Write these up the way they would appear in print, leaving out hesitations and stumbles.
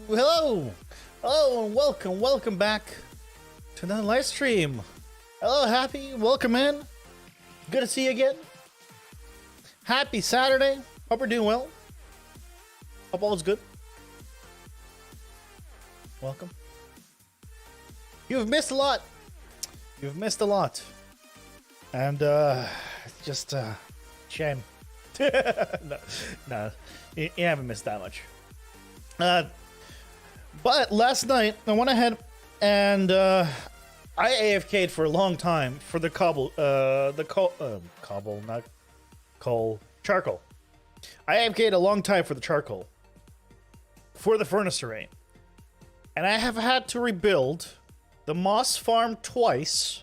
Hello! Hello and welcome back to another live stream. Hello, Happy, welcome in. Good to see you again. Happy Saturday. Hope you're doing well. Hope all is good. Welcome. You've missed a lot. You've missed a lot. And, it's just, shame. No, you haven't missed that much. But last night, I went ahead and, I AFK'd for a long time for the charcoal. I AFK'd a long time for the charcoal. For the furnace array. And I have had to rebuild the moss farm twice.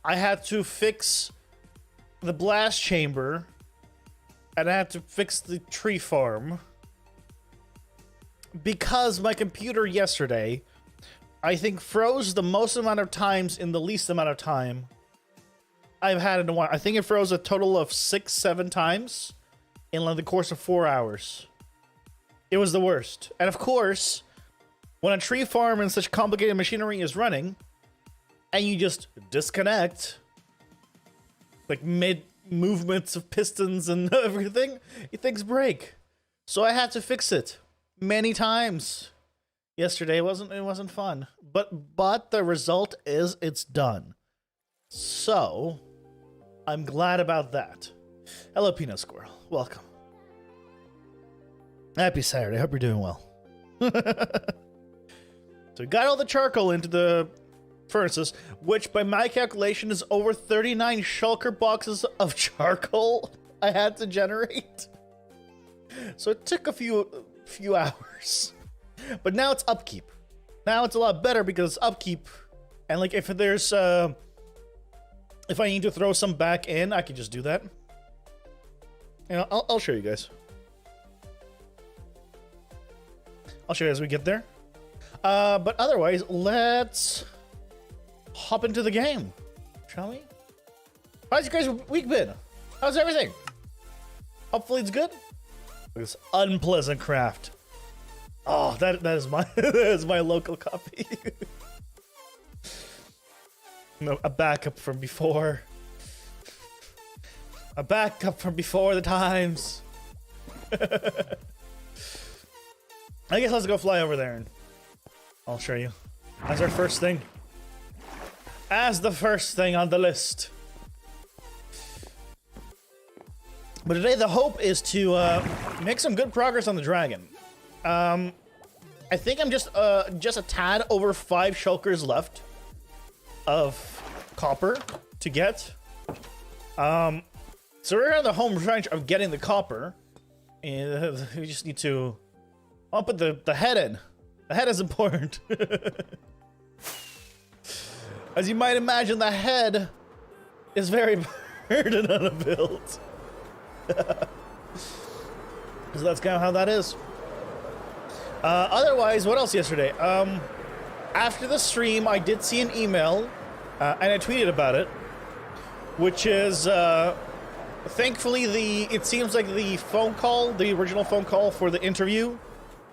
I had to fix the blast chamber. And I had to fix the tree farm. Because my computer yesterday, I think, froze the most amount of times in the least amount of time I've had in a while. I think it froze a total of 6-7 times in like the course of 4 hours. It was the worst. And of course, when a tree farm and such complicated machinery is running, and you just disconnect, like mid movements of pistons and everything, things break. So I had to fix it many times yesterday. It wasn't fun, but the result is it's done. So I'm glad about that. Hello, Peanut Squirrel. Welcome. Happy Saturday. Hope you're doing well. So we got all the charcoal into the furnaces, which by my calculation is over 39 shulker boxes of charcoal I had to generate. So it took a few hours. But now it's upkeep. Now it's a lot better because it's upkeep. And like if there's if I need to throw some back in, I can just do that. You know, I'll show you guys. I'll show you as we get there. But otherwise, let's hop into the game, shall we? How's you guys' week been? How's everything? Hopefully it's good. This PleasantCraft. Oh, that is my that is my local copy. No, a backup from before. A backup from before the times. I guess let's go fly over there and I'll show you. As our first thing. As the first thing on the list. But today the hope is to make some good progress on the dragon. I think I'm just a tad over 5 shulkers left of copper to get. So we're on the home stretch of getting the copper, and we just need to. I'll put the head in. The head is important. As you might imagine, the head is very burdened on a build. So that's kind of how that is. Otherwise, what else yesterday? After the stream, I did see an email, and I tweeted about it, which is, thankfully, it seems like the phone call, the original phone call for the interview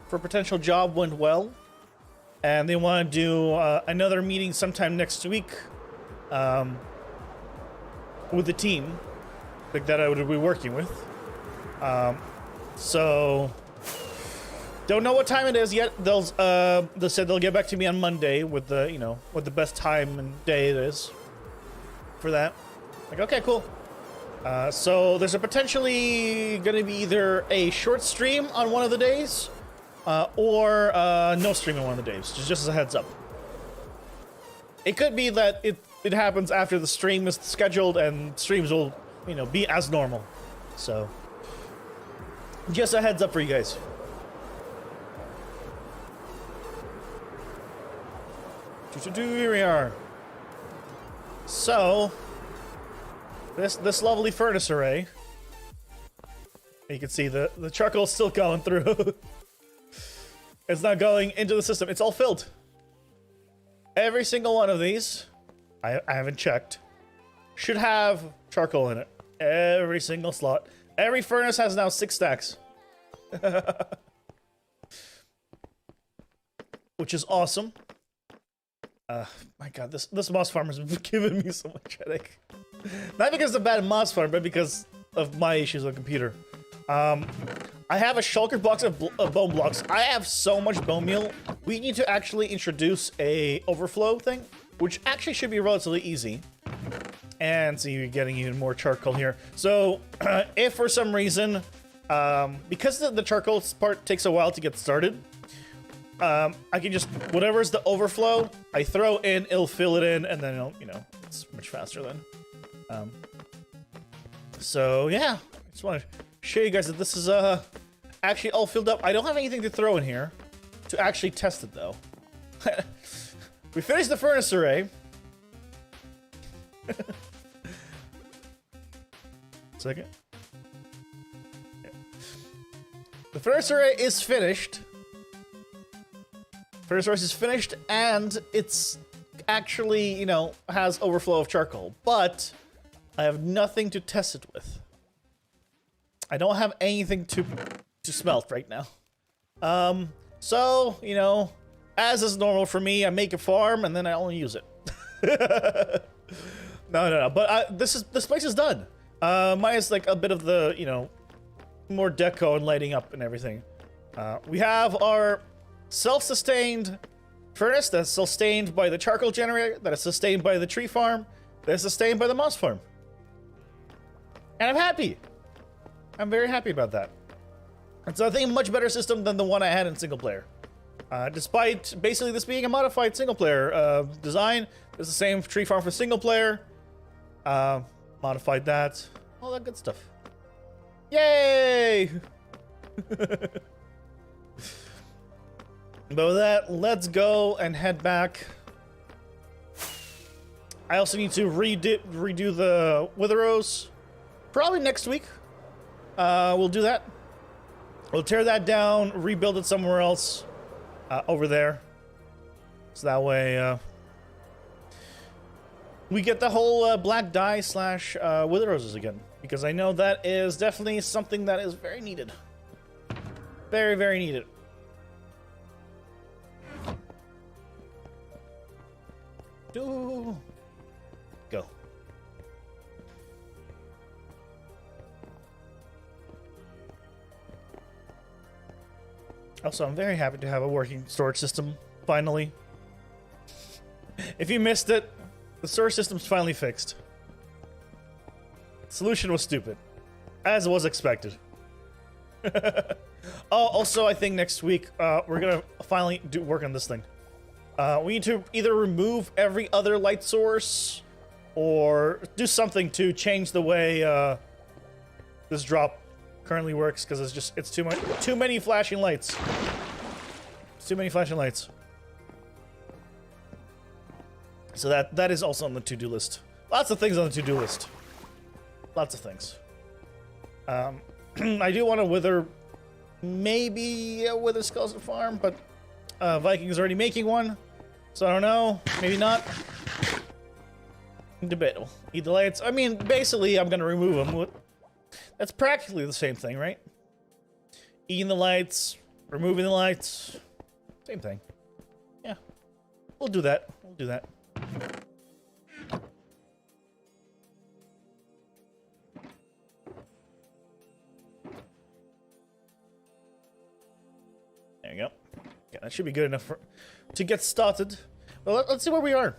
for a potential job went well, and they want to do another meeting sometime next week with the team like that I would be working with. So don't know what time it is yet. They said they'll get back to me on Monday with what the best time and day it is for that. Like, okay, cool. So there's a potentially going to be either a short stream on one of the days, or no stream on one of the days. Just as a heads up. It could be that it happens after the stream is scheduled, and streams will be as normal. So just a heads up for you guys. Here we are. So this lovely furnace array. You can see the charcoal's still going through. It's not going into the system. It's all filled. Every single one of these, I haven't checked, should have charcoal in it. Every single slot. Every furnace has now 6 stacks. which is awesome. My God, this moss farm has been giving me so much headache. Not because of bad moss farm, but because of my issues with the computer. I have a shulker box of bone blocks. I have so much bone meal. We need to actually introduce a overflow thing, which actually should be relatively easy. And see, you're getting even more charcoal here. So, if for some reason, because the charcoal part takes a while to get started, I can just, whatever's the overflow, I throw in, it'll fill it in, and then it'll, you know, it's much faster then. So, yeah, I just want to show you guys that this is, actually all filled up. I don't have anything to throw in here to actually test it, though. We finished the furnace array. Second. Yeah. The furnace array is finished. Furnace array is finished, and it's actually, you know, has overflow of charcoal, but I have nothing to test it with. I don't have anything to smelt right now. So, you know, as is normal for me, I make a farm and then I only use it. No. But this place is done. Minus like a bit of the, you know, more deco and lighting up and everything. We have our self-sustained furnace that's sustained by the charcoal generator, that is sustained by the tree farm, that is sustained by the moss farm. And I'm happy. I'm very happy about that. It's, I think, a much better system than the one I had in single player. Despite basically this being a modified single player design, it's the same tree farm for single player. Modified that. All that good stuff. Yay! But with that, let's go and head back. I also need to redo the wither rows. Probably next week. We'll do that. We'll tear that down, rebuild it somewhere else over there. So that way we get the whole black dye slash wither roses again. Because I know that is definitely something that is very needed. Very, very needed. Go. Also, I'm very happy to have a working storage system, finally. If you missed it, the storage system's finally fixed. Solution was stupid, as was expected. Oh, also, I think next week, we're gonna finally work on this thing. We need to either remove every other light source, or do something to change the way this drop currently works, because it's too many flashing lights. It's too many flashing lights. So that is also on the to-do list. Lots of things on the to-do list. Lots of things. I do want to wither, maybe a wither skeleton farm, but Viking is already making one, so I don't know. Maybe not. Debatable. Eat the lights. I mean, basically, I'm gonna remove them. That's practically the same thing, right? Eating the lights, removing the lights, same thing. Yeah, we'll do that. We'll do that. There you go. Yeah, that should be good enough to get started. Well, let's see where we are.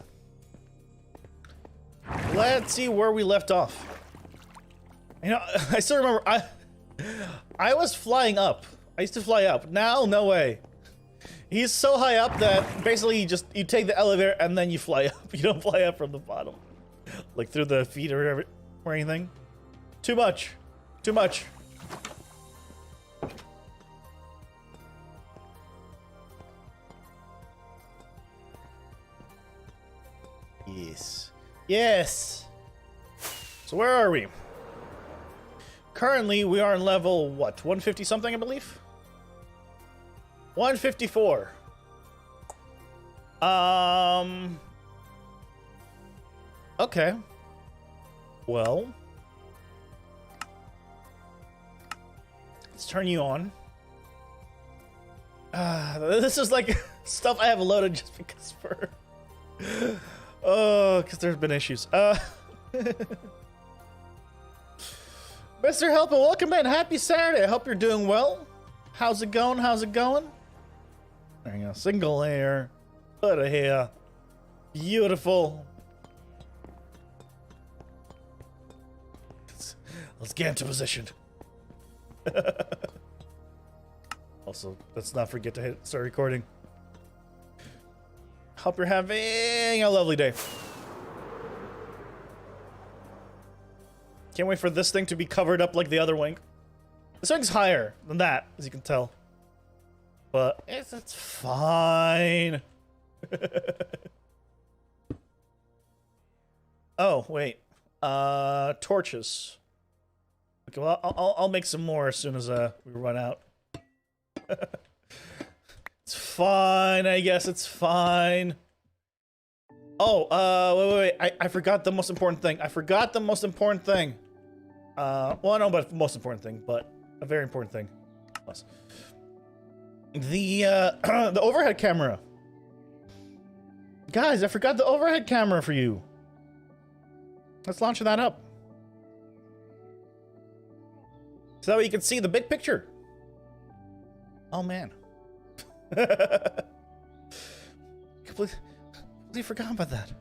Let's see where we left off. You know, I still remember I was flying up. I used to fly up. Now, no way. He's so high up that basically you take the elevator and then you fly up. You don't fly up from the bottom, like through the feet or anything. Too much. Too much. Yes. Yes. So where are we? Currently, we are on level, what, 150 something, I believe? 154. Okay. Well. Let's turn you on. This is like stuff I have loaded just because oh, because there's been issues. Mr. Helper, welcome in. Happy Saturday. I hope you're doing well. How's it going? How's it going? There you go. Single layer. Put it here. Beautiful. Let's get into position. Also, let's not forget to start recording. Hope you're having a lovely day. Can't wait for this thing to be covered up like the other wing. This wing's higher than that, as you can tell. But it's fine. Oh, wait. Torches. Okay, well, I'll make some more as soon as we run out. It's fine, I guess it's fine. Oh, wait. I forgot the most important thing. Well, I don't know about the most important thing, but a very important thing. Plus. The the overhead camera. Guys, I forgot the overhead camera for you. Let's launch that up. So that way you can see the big picture. Oh, man. Completely forgot about that.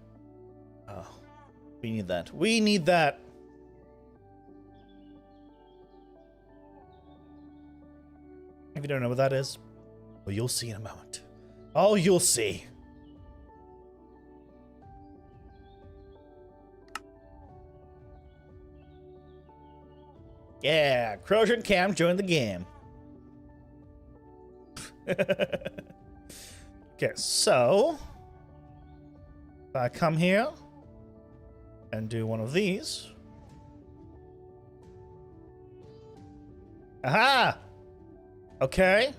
Oh, we need that. We need that. If you don't know what that is, well, you'll see in a moment. Oh, you'll see. Yeah, Crozier Cam joined the game. Okay, so I come here and do one of these. Aha! Okay.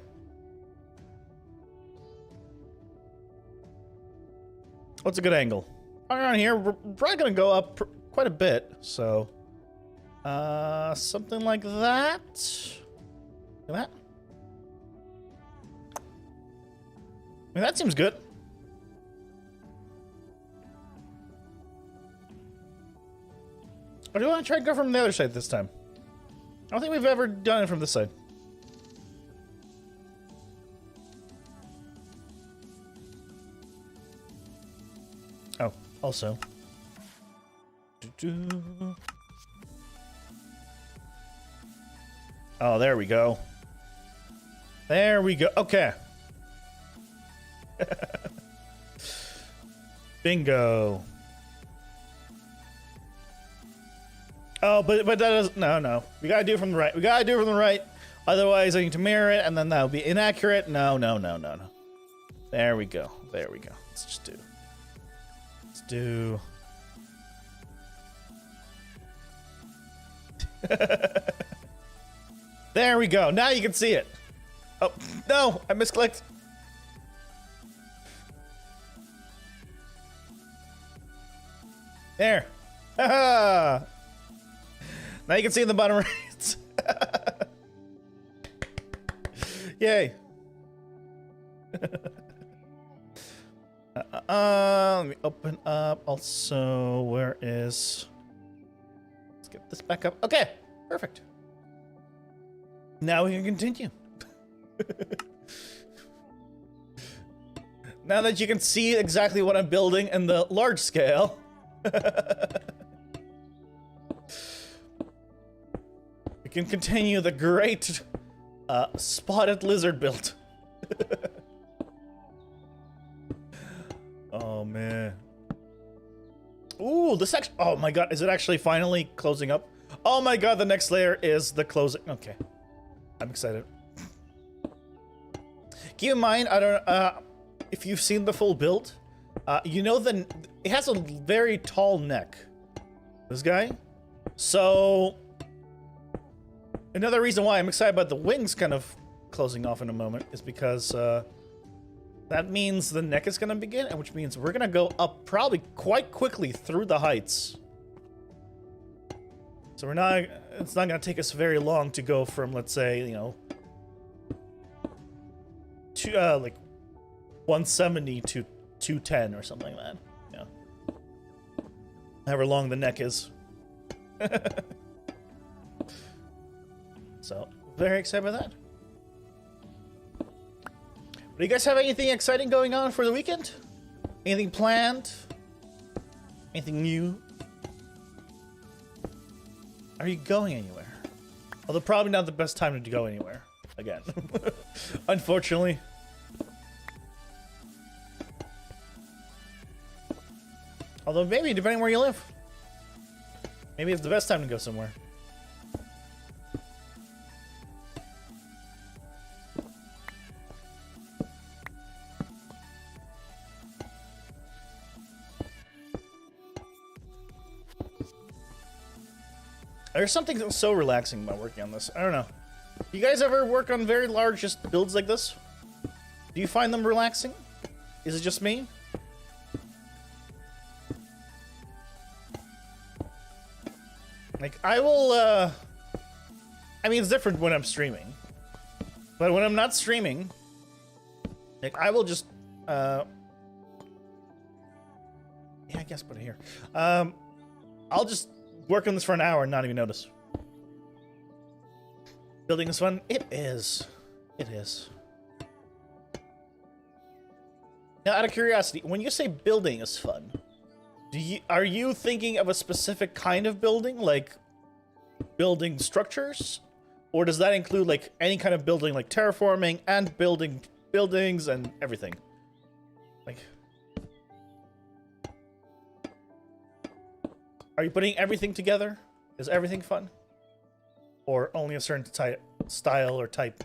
What's a good angle? Around here, we're probably gonna go up quite a bit, so something like that. Look at that. I mean, that seems good. Or do you want to try and go from the other side this time? I don't think we've ever done it from this side. Oh, also. Oh, there we go. There we go. Okay. Bingo. Oh, but that doesn't. No. We gotta do it from the right. Otherwise, I need to mirror it, and then that would be inaccurate. No. There we go. Let's just do. There we go. Now you can see it. Oh, no, I misclicked. There. Now you can see in the bottom right. Yay. Let me open up. Also, where is... Let's get this back up. Okay, perfect. Now we can continue. Now that you can see exactly what I'm building in the large scale. We can continue the great spotted lizard build. Oh, man. Ooh, this actually... Oh, my God. Is it actually finally closing up? Oh, my God. The next layer is the closing. Okay. I'm excited. Keep in mind, I don't... if you've seen the full build, you know it has a very tall neck. This guy. So... Another reason why I'm excited about the wings kind of closing off in a moment is because that means the neck is going to begin, and which means we're going to go up probably quite quickly through the heights. So it's not going to take us very long to go from, let's say, you know, like 170 to 210 or something like that. Yeah. However long the neck is. So, very excited about that. Do you guys have anything exciting going on for the weekend? Anything planned? Anything new? Are you going anywhere? Although probably not the best time to go anywhere. Again. Unfortunately. Although maybe, depending where you live. Maybe it's the best time to go somewhere. There's something so relaxing about working on this. I don't know. Do you guys ever work on very large just builds like this? Do you find them relaxing? Is it just me? Like, I will, I mean, it's different when I'm streaming. But when I'm not streaming, like, I will just, yeah, I guess put it here. I'll just work on this for an hour and not even notice. Building is fun? It is. It is. Now, out of curiosity, when you say building is fun, are you thinking of a specific kind of building, like building structures? Or does that include like any kind of building, like terraforming and building buildings and everything? Like, are you putting everything together? Is everything fun? Or only a certain style or type?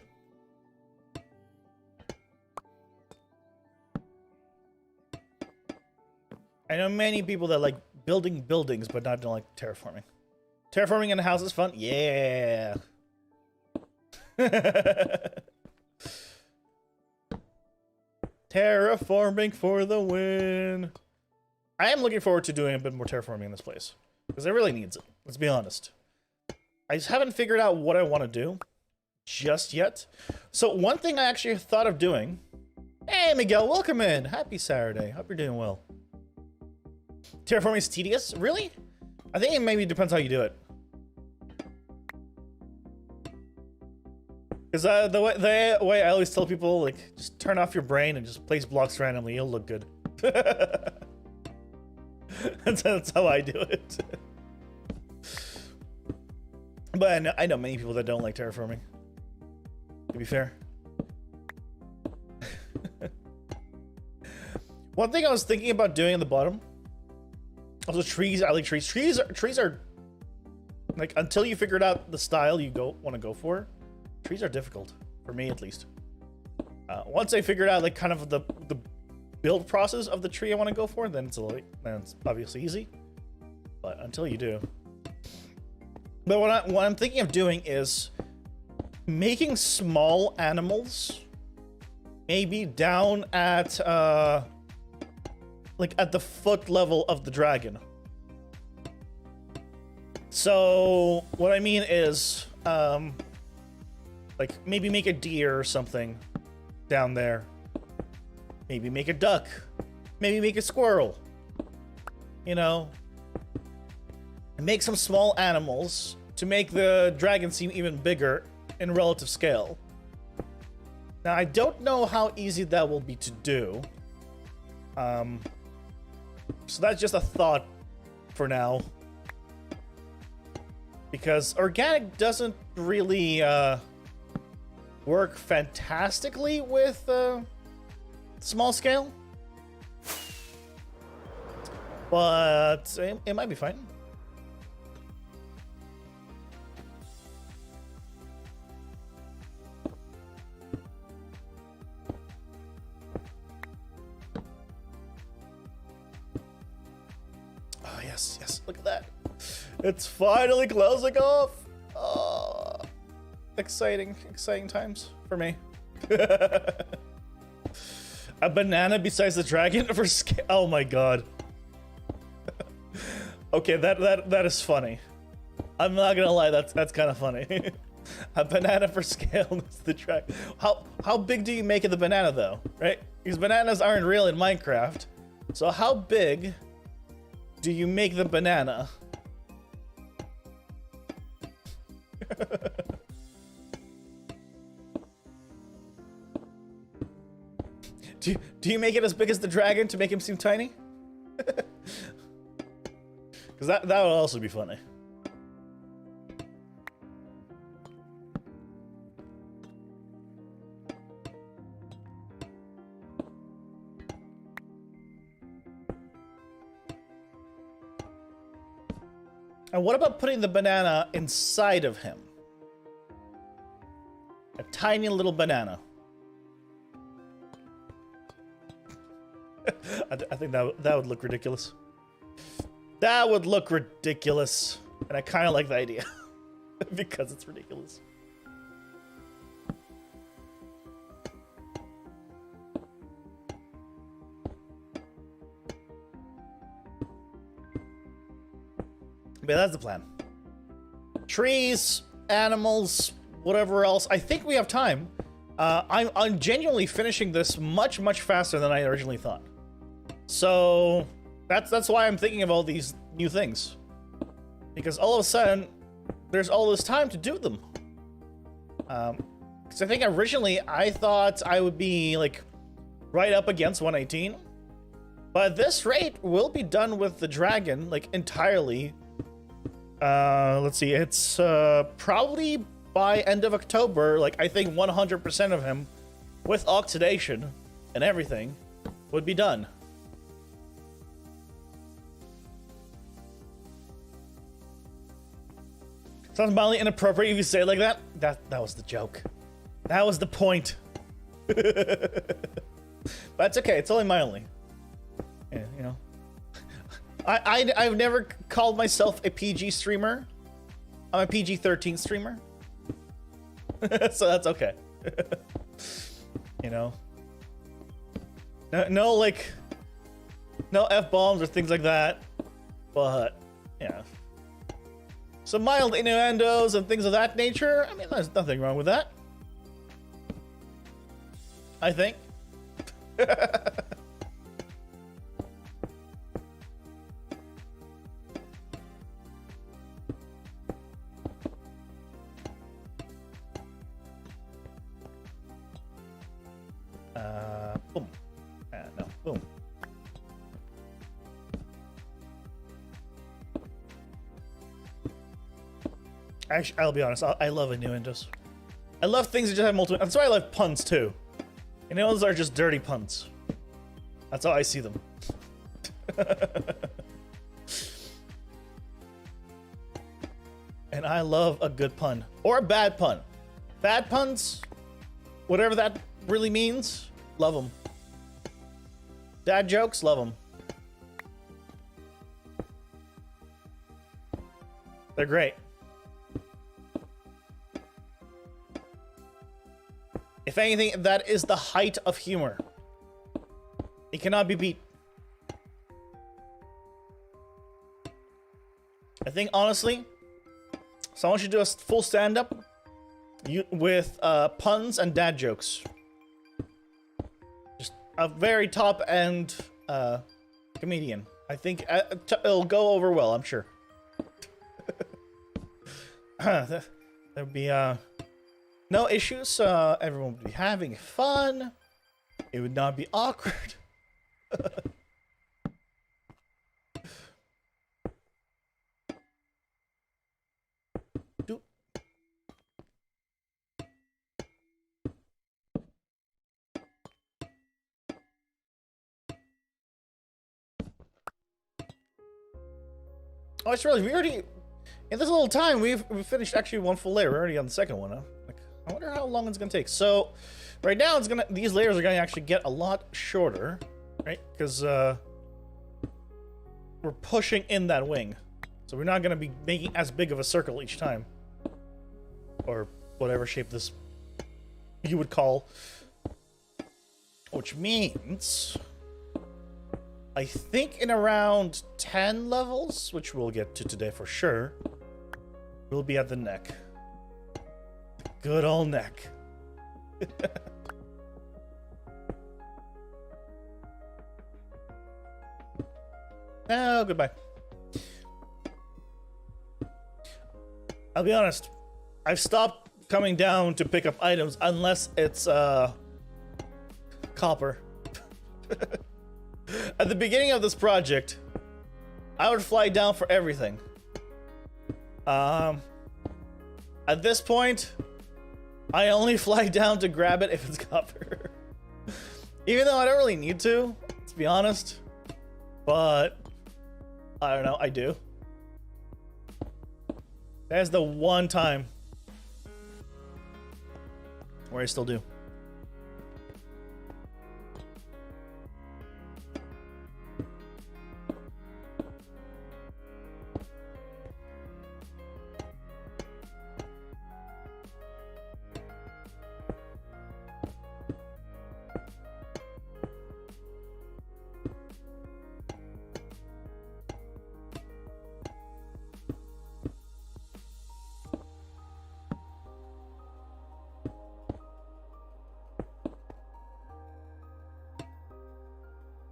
I know many people that like building buildings, but not don't like terraforming. Terraforming in a house is fun? Yeah. Terraforming for the win. I am looking forward to doing a bit more terraforming in this place. Because it really needs it. Let's be honest. I just haven't figured out what I want to do just yet. So one thing I actually thought of doing... Hey, Miguel, welcome in. Happy Saturday. Hope you're doing well. Terraforming is tedious? Really? I think it maybe depends how you do it. Because the way I always tell people, like, just turn off your brain and just place blocks randomly. You'll look good. That's how I do it. But I know many people that don't like terraforming. To be fair. One thing I was thinking about doing at the bottom. Also, trees. I like trees. Trees are like, until you figured out the style you want to go for. Trees are difficult for me, at least. Once I figured out like kind of the build process of the tree I want to go for, then it's obviously easy. But until you do. But what I'm thinking of doing is making small animals, maybe down at like at the foot level of the dragon. So what I mean is like maybe make a deer or something down there. Maybe make a duck. Maybe make a squirrel. You know? And make some small animals to make the dragon seem even bigger in relative scale. Now, I don't know how easy that will be to do. So that's just a thought for now. Because organic doesn't really work fantastically with small scale. But it might be fine. Oh, yes, yes, look at that. It's finally closing off. Oh, exciting times for me. A banana besides the dragon for scale. Oh my god. Okay, that is funny. I'm not gonna lie, that's kind of funny. A banana for scale is the track. How big do you make of the banana though, right? Because bananas aren't real in Minecraft. So how big do you make the banana? Do you make it as big as the dragon to make him seem tiny? Because that would also be funny. And what about putting the banana inside of him? A tiny little banana. I think that would look ridiculous. That would look ridiculous. And I kind of like the idea. Because it's ridiculous. But that's the plan. Trees, animals, whatever else. I think we have time. I'm genuinely finishing this much faster than I originally thought. So that's why I'm thinking of all these new things. Because all of a sudden, there's all this time to do them. Because I think originally I thought I would be like right up against 118. But at this rate, we'll be done with the dragon like entirely. Let's see, it's probably by end of October, like I think 100% of him with oxidation and everything would be done. Sounds mildly inappropriate if you say it like that. That was the joke. That was the point. But it's okay, it's only mildly. Yeah, you know. I've never called myself a PG streamer. I'm a PG-13 streamer. So that's okay. You know? No, like... No F-bombs or things like that. But, yeah. Some mild innuendos and things of that nature. I mean, there's nothing wrong with that. I think. Boom. No, boom. Actually, I'll be honest, I love innuendos. I love things that just have multiple... That's why I love puns, too. Innuendos are just dirty puns. That's how I see them. And I love a good pun. Or a bad pun. Bad puns, whatever that really means, love them. Dad jokes, love them. They're great. If anything, that is the height of humor. It cannot be beat. I think, honestly, someone should do a full stand-up with puns and dad jokes. Just a very top-end comedian. I think it'll go over well, I'm sure. There'd be no issues. Everyone would be having fun. It would not be awkward. Oh, it's really, we already, in this little time, we've finished actually one full layer. We're already on the second one, huh? Like, I wonder how long it's gonna take. So, right now, these layers are gonna actually get a lot shorter, right? Because, we're pushing in that wing. So we're not gonna be making as big of a circle each time. Or whatever shape this you would call. Which means... I think in around 10 levels, which we'll get to today for sure, we'll be at the neck. Good old neck. Oh, goodbye. I'll be honest. I've stopped coming down to pick up items unless it's copper. At the beginning of this project, I would fly down for everything. At this point, I only fly down to grab it if it's copper. Even though I don't really need to be honest. But I don't know, I do. That's the one time where I still do.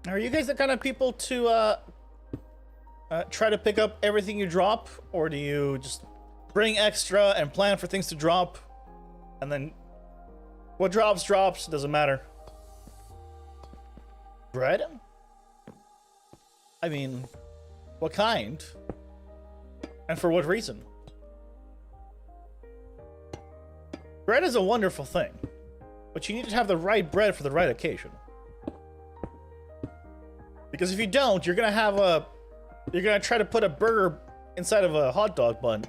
Are you guys the kind of people to try to pick up everything you drop, or do you just bring extra and plan for things to drop, and then what drops, doesn't matter? Bread? I mean, what kind? And for what reason? Bread is a wonderful thing, but you need to have the right bread for the right occasion. Because if you don't, you're gonna try to put a burger inside of a hot dog bun.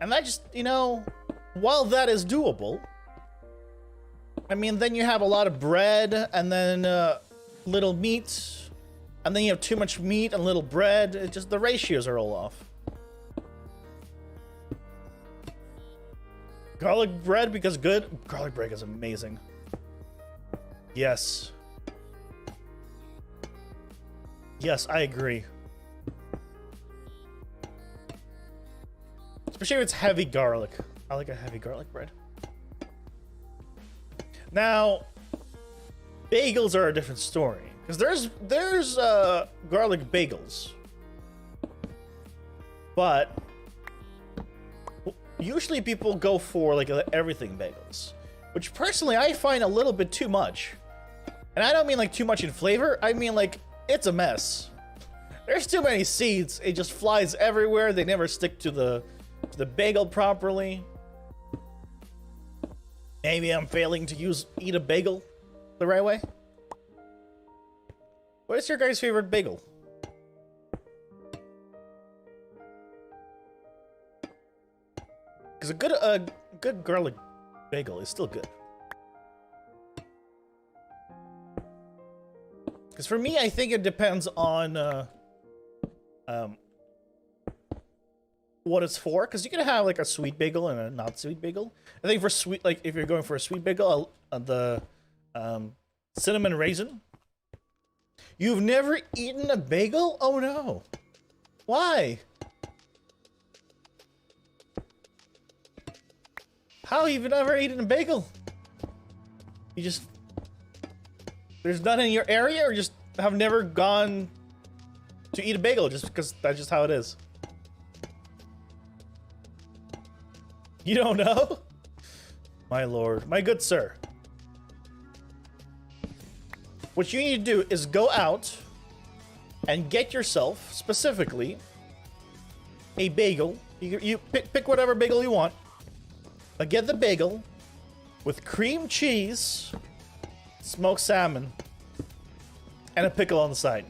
And that just, you know, while that is doable, I mean, then you have a lot of bread and then little meat, and then you have too much meat and little bread. It just, the ratios are all off. Garlic bread because good? Garlic bread is amazing. Yes. Yes, I agree. Especially if it's heavy garlic. I like a heavy garlic bread. Now, bagels are a different story. Because there's garlic bagels. But usually people go for like everything bagels. Which personally I find a little bit too much. And I don't mean like too much in flavor. I mean like it's a mess. There's too many seeds. It just flies everywhere. They never stick to the bagel properly. Maybe I'm failing to eat a bagel the right way. What is your guys' favorite bagel? Because a good garlic bagel is still good. Because for me, I think it depends on what it's for. Because you can have like a sweet bagel and a not sweet bagel. I think for sweet, like if you're going for a sweet bagel, the cinnamon raisin. You've never eaten a bagel? Oh no! Why? How have you never eaten a bagel? You just. There's none in your area, or just have never gone to eat a bagel just because that's just how it is? You don't know? My lord. My good sir. What you need to do is go out and get yourself, specifically, a bagel. You pick whatever bagel you want. But get the bagel with cream cheese, smoked salmon, and a pickle on the side.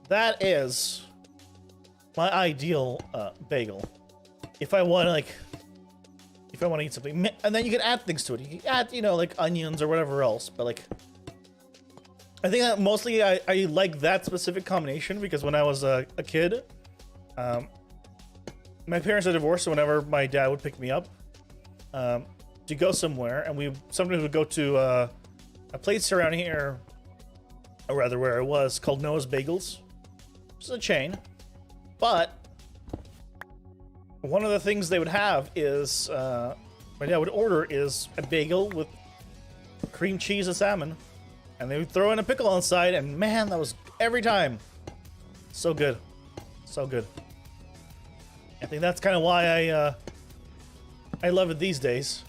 That is my ideal bagel. If I want to eat something, and then you can add things to it. You can add, you know, like onions or whatever else. But like, I think that mostly I like that specific combination because when I was a kid, my parents are divorced, so whenever my dad would pick me up to go somewhere, and we sometimes would go to a place around here, or rather where it was, called Noah's Bagels. It's a chain, but one of the things they would have is, my dad would order is a bagel with cream cheese and salmon. And they would throw in a pickle on the side, and man, that was every time. So good. So good. I think that's kind of why I love it these days.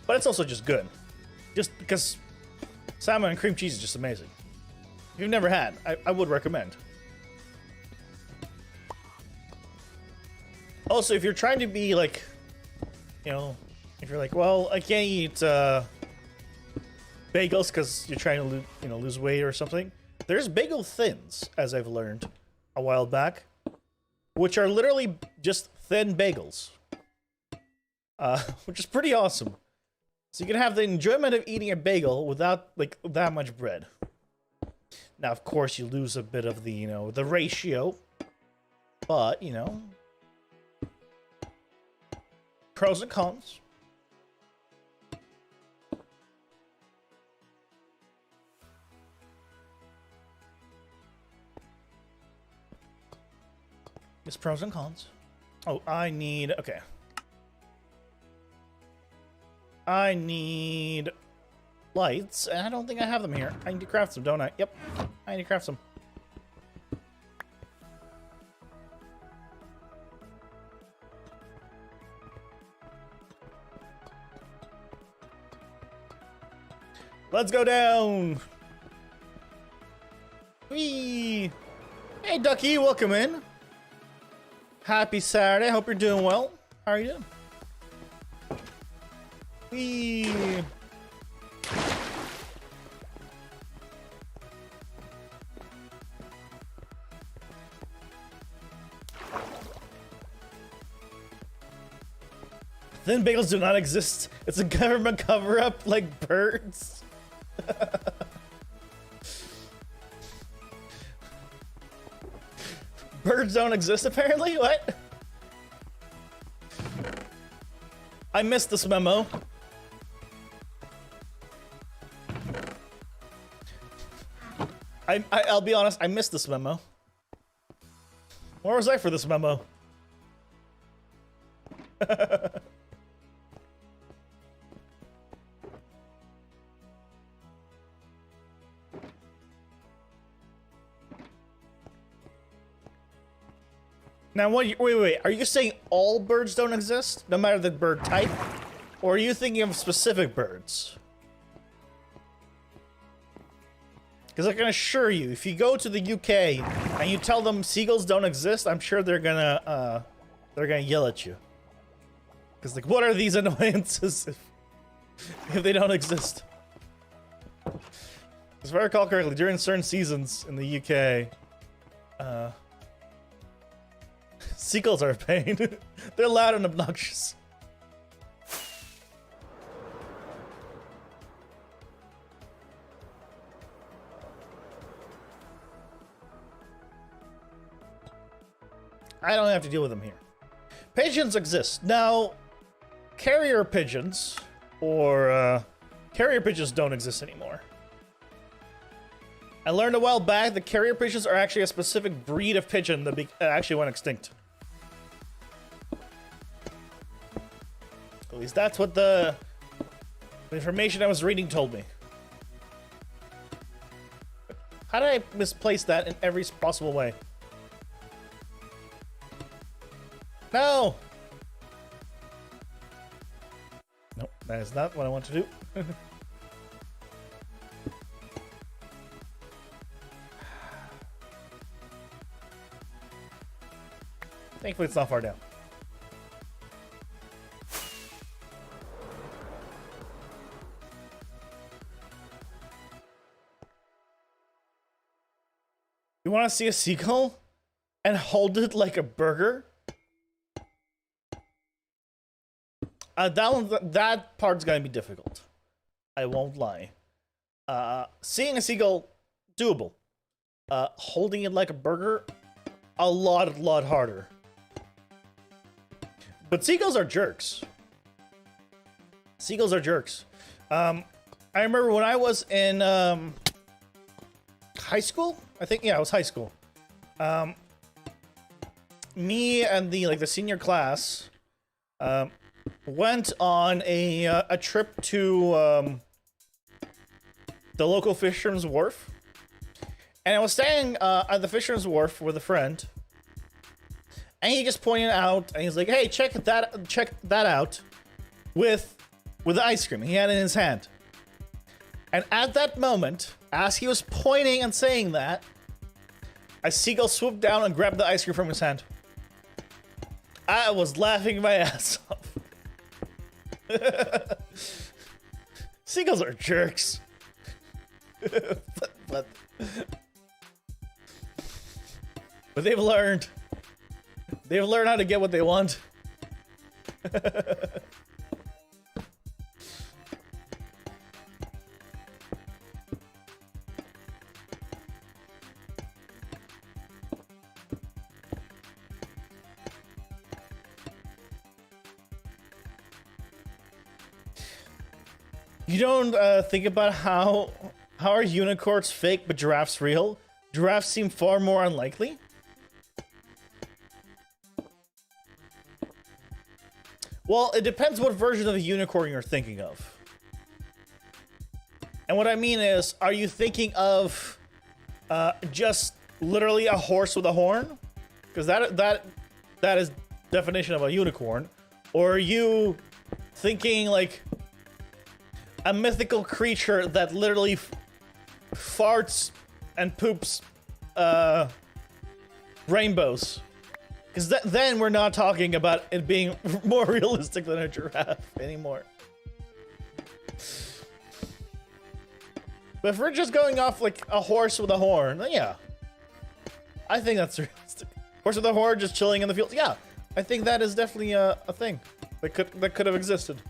But it's also just good. Just because salmon and cream cheese is just amazing. If you've never had, I would recommend. Also, if you're trying to be like, you know, if you're like, well, I can't eat bagels because you're trying to lose weight or something. There's bagel thins, as I've learned a while back, which are literally just thin bagels, which is pretty awesome. So you can have the enjoyment of eating a bagel without like that much bread. Now, of course, you lose a bit of the the ratio, but pros and cons. There's pros and cons. Oh, okay. I need lights, and I don't think I have them here. I need to craft some, don't I? Yep, I need to craft some. Let's go down. Whee! Hey, Ducky, welcome in. Happy Saturday. Hope you're doing well. How are you doing? Whee! Thin bagels do not exist. It's a government cover-up like birds. Birds don't exist, apparently? What? I missed this memo. I'll be honest, I missed this memo. Where was I for this memo? Now, wait. Are you saying all birds don't exist, no matter the bird type? Or are you thinking of specific birds? Because I can assure you, if you go to the UK and you tell them seagulls don't exist, I'm sure they're gonna yell at you. Because like, what are these annoyances if they don't exist? If I recall correctly, during certain seasons in the UK, seagulls are a pain. They're loud and obnoxious. I don't have to deal with them here. Pigeons exist. Now, carrier pigeons, or carrier pigeons don't exist anymore. I learned a while back that carrier pigeons are actually a specific breed of pigeon that actually went extinct. At least that's what the information I was reading told me. How did I misplace that in every possible way? No! Nope, that is not what I want to do. Thankfully, it's not far down. You want to see a seagull and hold it like a burger? That part's gonna be difficult. I won't lie. Seeing a seagull, doable. Holding it like a burger, a lot harder. But seagulls are jerks. Seagulls are jerks. I remember when I was in high school. I think, yeah, it was high school. me and the senior class went on a trip to the local fisherman's wharf, and I was staying at the fisherman's wharf with a friend, and he just pointed out, and he's like, "Hey, check that out with the ice cream." He had it in his hand, and at that moment, as he was pointing and saying that, a seagull swooped down and grabbed the ice cream from his hand. I was laughing my ass off. Seagulls are jerks. but they've learned. They've learned how to get what they want. You don't think about how are unicorns fake but giraffes real? Giraffes seem far more unlikely. Well, it depends what version of a unicorn you're thinking of. And what I mean is, are you thinking of just literally a horse with a horn? Because that is definition of a unicorn. Or are you thinking like a mythical creature that literally farts and poops rainbows? Because then we're not talking about it being more realistic than a giraffe anymore. But if we're just going off like a horse with a horn, then yeah, I think that's realistic. Horse with a horn just chilling in the fields. Yeah, I think that is definitely a thing that could have existed.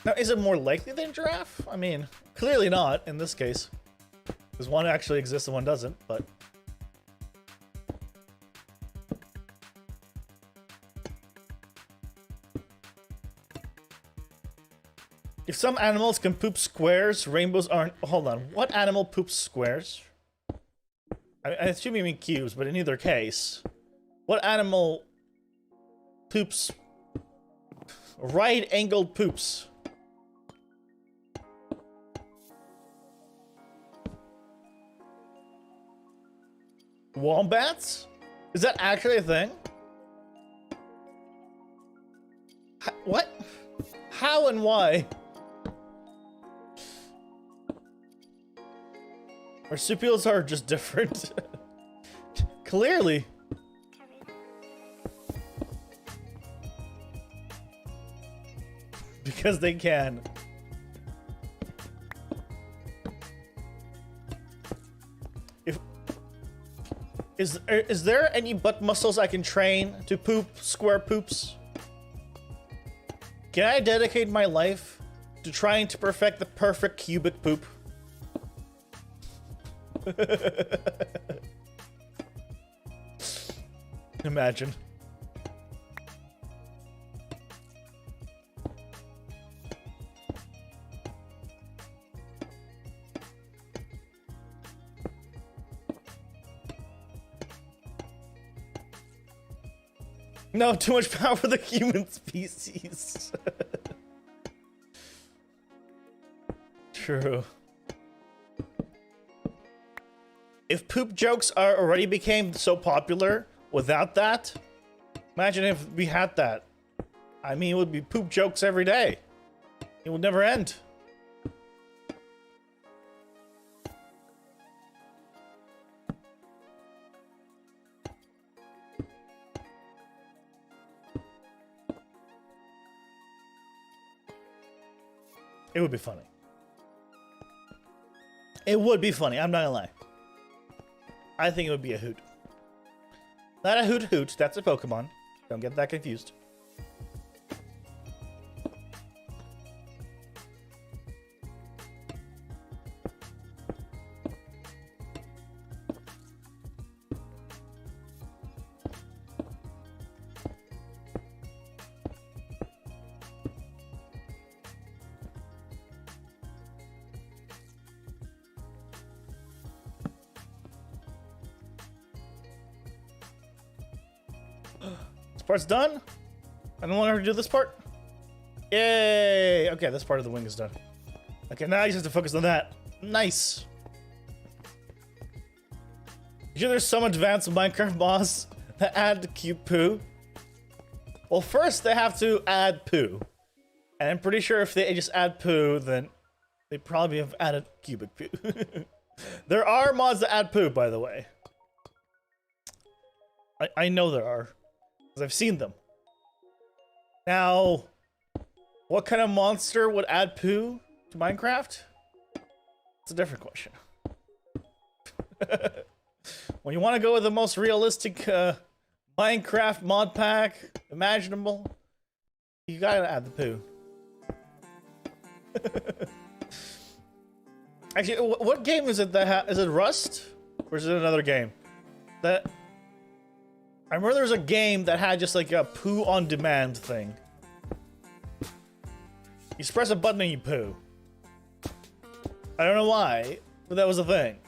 Now, is it more likely than giraffe? I mean, clearly not in this case. Because one actually exists and one doesn't, but... If some animals can poop squares, rainbows aren't... Hold on, what animal poops squares? I assume you mean cubes, but in either case... What animal poops... right-angled poops? Wombats? Is that actually a thing? What? How and why? Marsupials are just different. Clearly. Because they can. Is there any butt muscles I can train to poop square poops? Can I dedicate my life to trying to perfect the perfect cubic poop? Imagine. No, too much power for the human species. True. If poop jokes already became so popular without that, imagine if we had that. I mean, it would be poop jokes every day. It would never end. It would be funny. It would be funny, I'm not gonna lie. I think it would be a hoot. Not a hoot hoot, that's a Pokemon. Don't get that confused. part's done. I don't want her to do this part. Yay! Okay, this part of the wing is done. Okay, now I just have to focus on that. Nice. You know, there's some advanced Minecraft mods that add cute poo. Well, first they have to add poo. And I'm pretty sure if they just add poo, then they probably have added cubic poo. There are mods that add poo, by the way. I know there are, because I've seen them. Now, what kind of monster would add poo to Minecraft? It's a different question. When you want to go with the most realistic Minecraft mod pack imaginable, you gotta add the poo. Actually, what game is it that is it Rust? Or is it another game? That I remember there was a game that had just like a poo on demand thing. You just press a button and you poo. I don't know why, but that was a thing.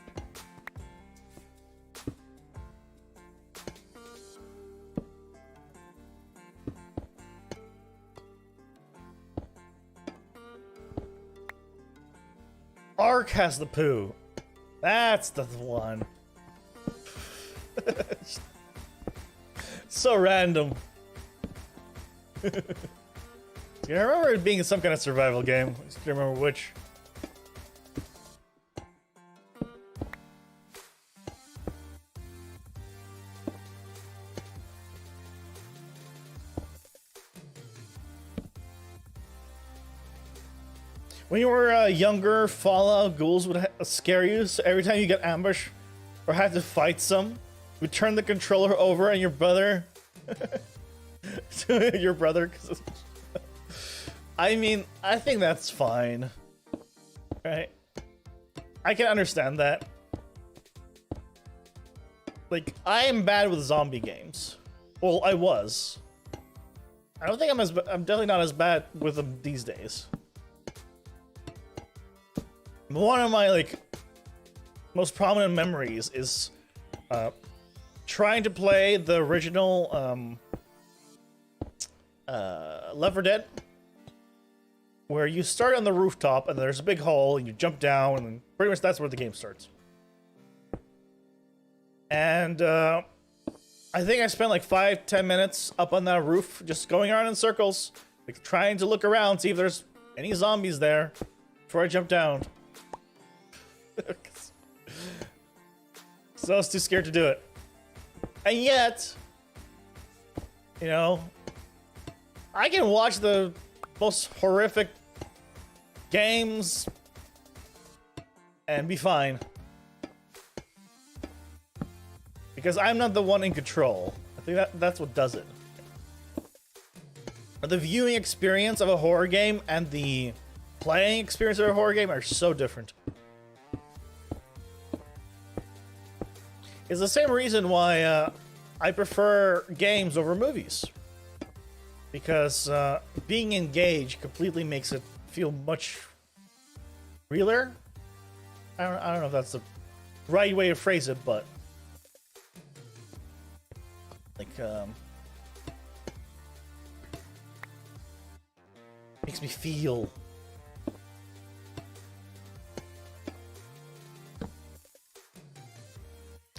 Ark has the poo. That's the one. So random. I remember it being some kind of survival game. I just can't remember which. When you were younger, Fallout ghouls would scare you, so every time you get ambushed or had to fight some, you would turn the controller over and your brother... your brother... I mean, I think that's fine. Right? I can understand that. Like, I am bad with zombie games. Well, I was. I don't think I'm definitely not as bad with them these days. One of my, like, most prominent memories is trying to play the original Left 4 Dead, where you start on the rooftop and there's a big hole and you jump down and pretty much that's where the game starts. And I think I spent like 5-10 minutes up on that roof just going around in circles, like trying to look around, see if there's any zombies there before I jump down. So I was too scared to do it. And yet, you know, I can watch the most horrific games and be fine. Because I'm not the one in control. I think that's what does it. The viewing experience of a horror game and the playing experience of a horror game are so different. It's the same reason why I prefer games over movies. Because being engaged completely makes it feel much realer. I don't know if that's the right way to phrase it, but like makes me feel.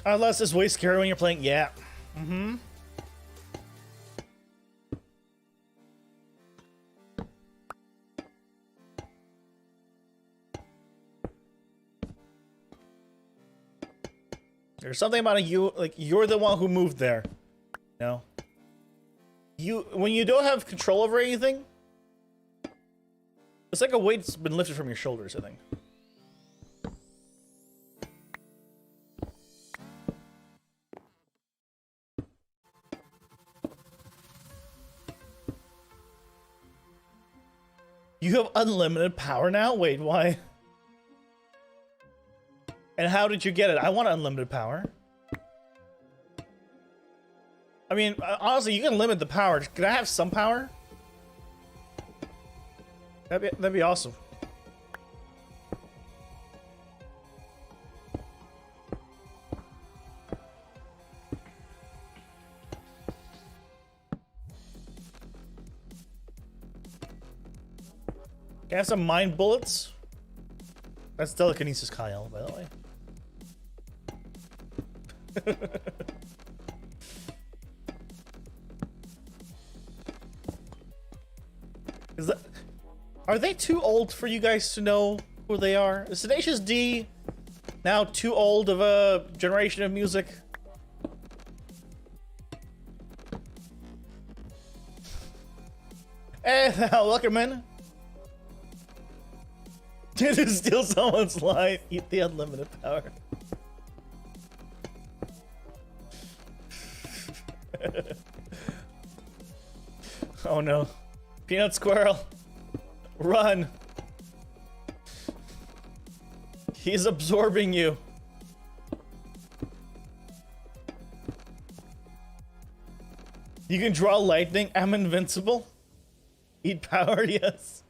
Unless it's way scary when you're playing. Yeah. Mm-hmm. There's something about you, like, you're the one who moved there. You know? When you don't have control over anything, it's like a weight's been lifted from your shoulders, I think. You have unlimited power now? Wait, why? And how did you get it? I want unlimited power. I mean, honestly, you can limit the power. Could I have some power? That'd be awesome. Can I have some mind bullets? That's telekinesis, Kyle, by the way. Is that... Are they too old for you guys to know who they are? Is Tenacious D now too old of a generation of music? Hey, welcome in. To steal someone's life, eat the unlimited power. Oh no. Peanut Squirrel. Run. He's absorbing you. You can draw lightning. I'm invincible. Eat power, yes.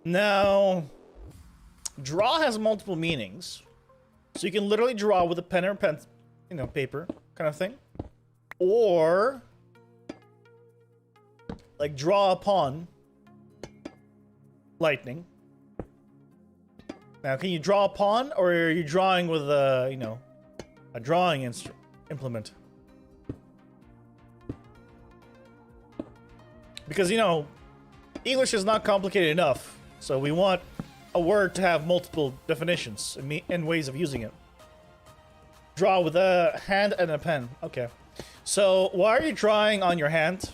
Now, draw has multiple meanings. So you can literally draw with a pen or pen, you know, paper kind of thing. Or, like, draw upon lightning. Now, can you draw upon, or are you drawing with a, you know, a drawing implement? Because, you know, English is not complicated enough, so we want a word to have multiple definitions and ways of using it. Draw with a hand and a pen. Okay. So, why are you drawing on your hand?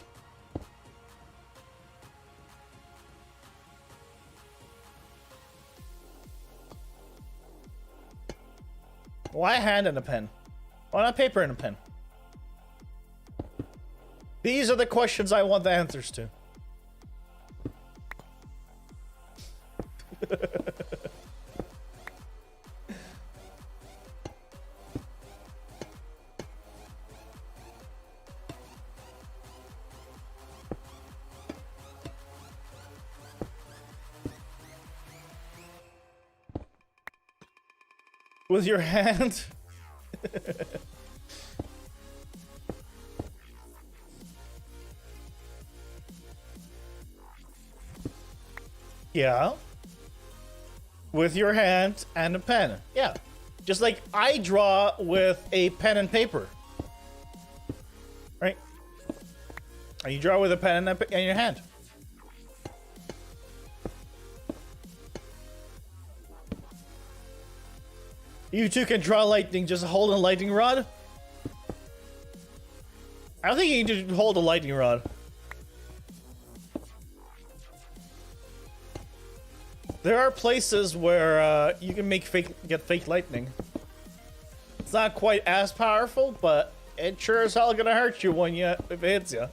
Why a hand and a pen? Why not paper and a pen? These are the questions I want the answers to. With your hand? Yeah. With your hand and a pen. Yeah. Just like I draw with a pen and paper. Right? And you draw with a pen and your hand. You two can draw lightning, just hold a lightning rod? I don't think you need to hold a lightning rod. There are places where you can get fake lightning. It's not quite as powerful, but it sure as hell gonna hurt you if it hits you.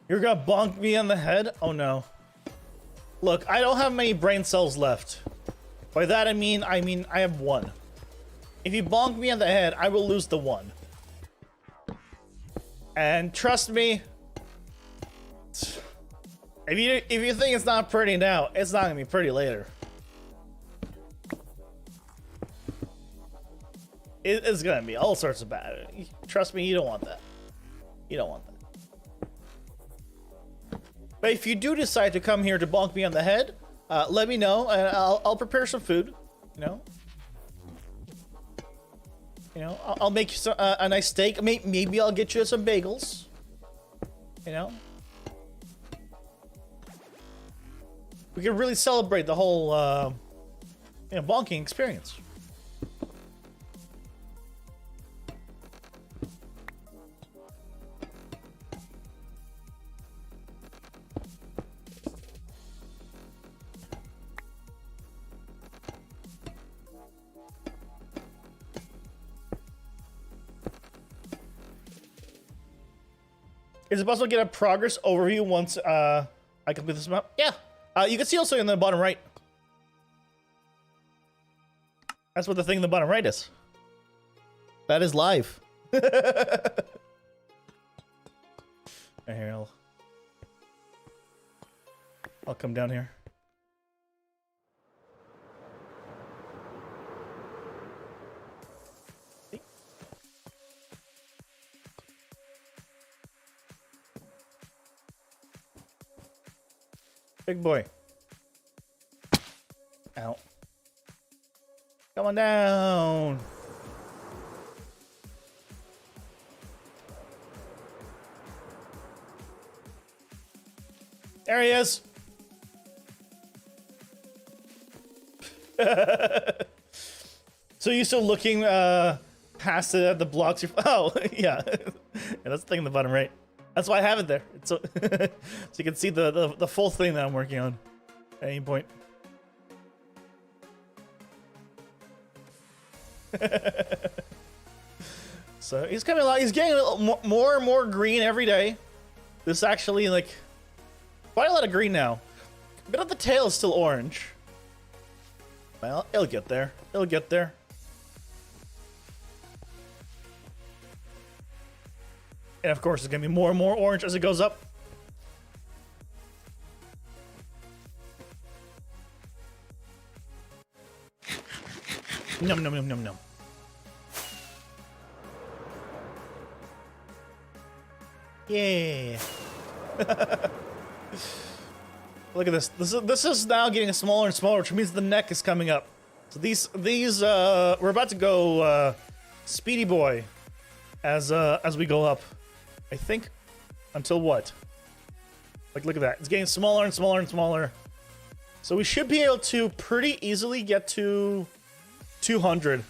You're gonna bonk me on the head? Oh no. Look, I don't have many brain cells left. By that I mean I have one. If you bonk me on the head, I will lose the one. And trust me, if you think it's not pretty now, it's not gonna be pretty later. It's gonna be all sorts of bad. Trust me, you don't want that. You don't want that. But if you do decide to come here to bonk me on the head, let me know, and I'll prepare some food. You know, I'll make you a nice steak. Maybe I'll get you some bagels. You know, we can really celebrate the whole bonking experience. Is it possible to get a progress overview once I complete this map? Yeah, You can see also in the bottom right. That's what the thing in the bottom right is. That is live. Here, I'll come down here. Big boy. Ow. Come on down. There he is. So you still looking past it at the blocks? Oh, yeah. Yeah, that's the thing in the bottom right. That's why I have it there. It's so, so you can see the full thing that I'm working on at any point. So he's coming along. He's getting a little more and more green every day. This actually, like, quite a lot of green now. A bit of the tail is still orange. Well, it'll get there. It'll get there. And of course, it's gonna be more and more orange as it goes up. Num num num num num. Yeah. Look at this. This is now getting smaller and smaller, which means the neck is coming up. So these we're about to go Speedy Boy as we go up. I think until what? Like, look at that. It's getting smaller and smaller and smaller. So we should be able to pretty easily get to 200.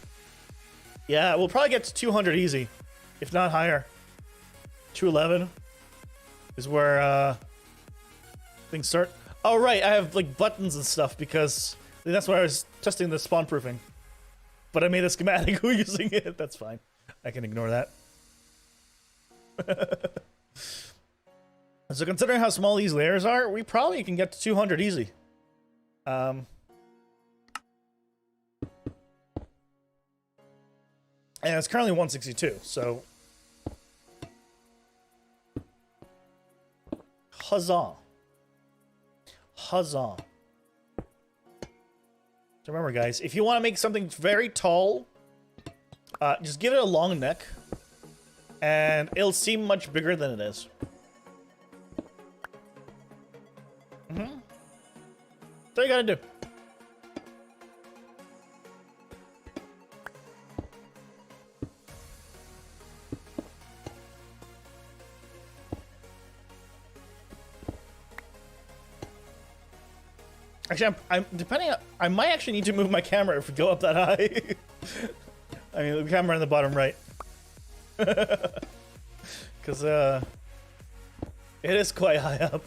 Yeah, we'll probably get to 200 easy, if not higher. 211 is where things start. Oh, right, I have like buttons and stuff because that's why I was testing the spawn proofing. But I made a schematic using it. That's fine. I can ignore that. So considering how small these layers are, we probably can get to 200 easy. And it's currently 162, so huzzah. Huzzah. So remember, guys, if you want to make something very tall, just give it a long neck, and it'll seem much bigger than it is. That's all you gotta do. Actually, I'm depending on, I might actually need to move my camera if we go up that high. I mean, the camera in the bottom right. Because, it is quite high up.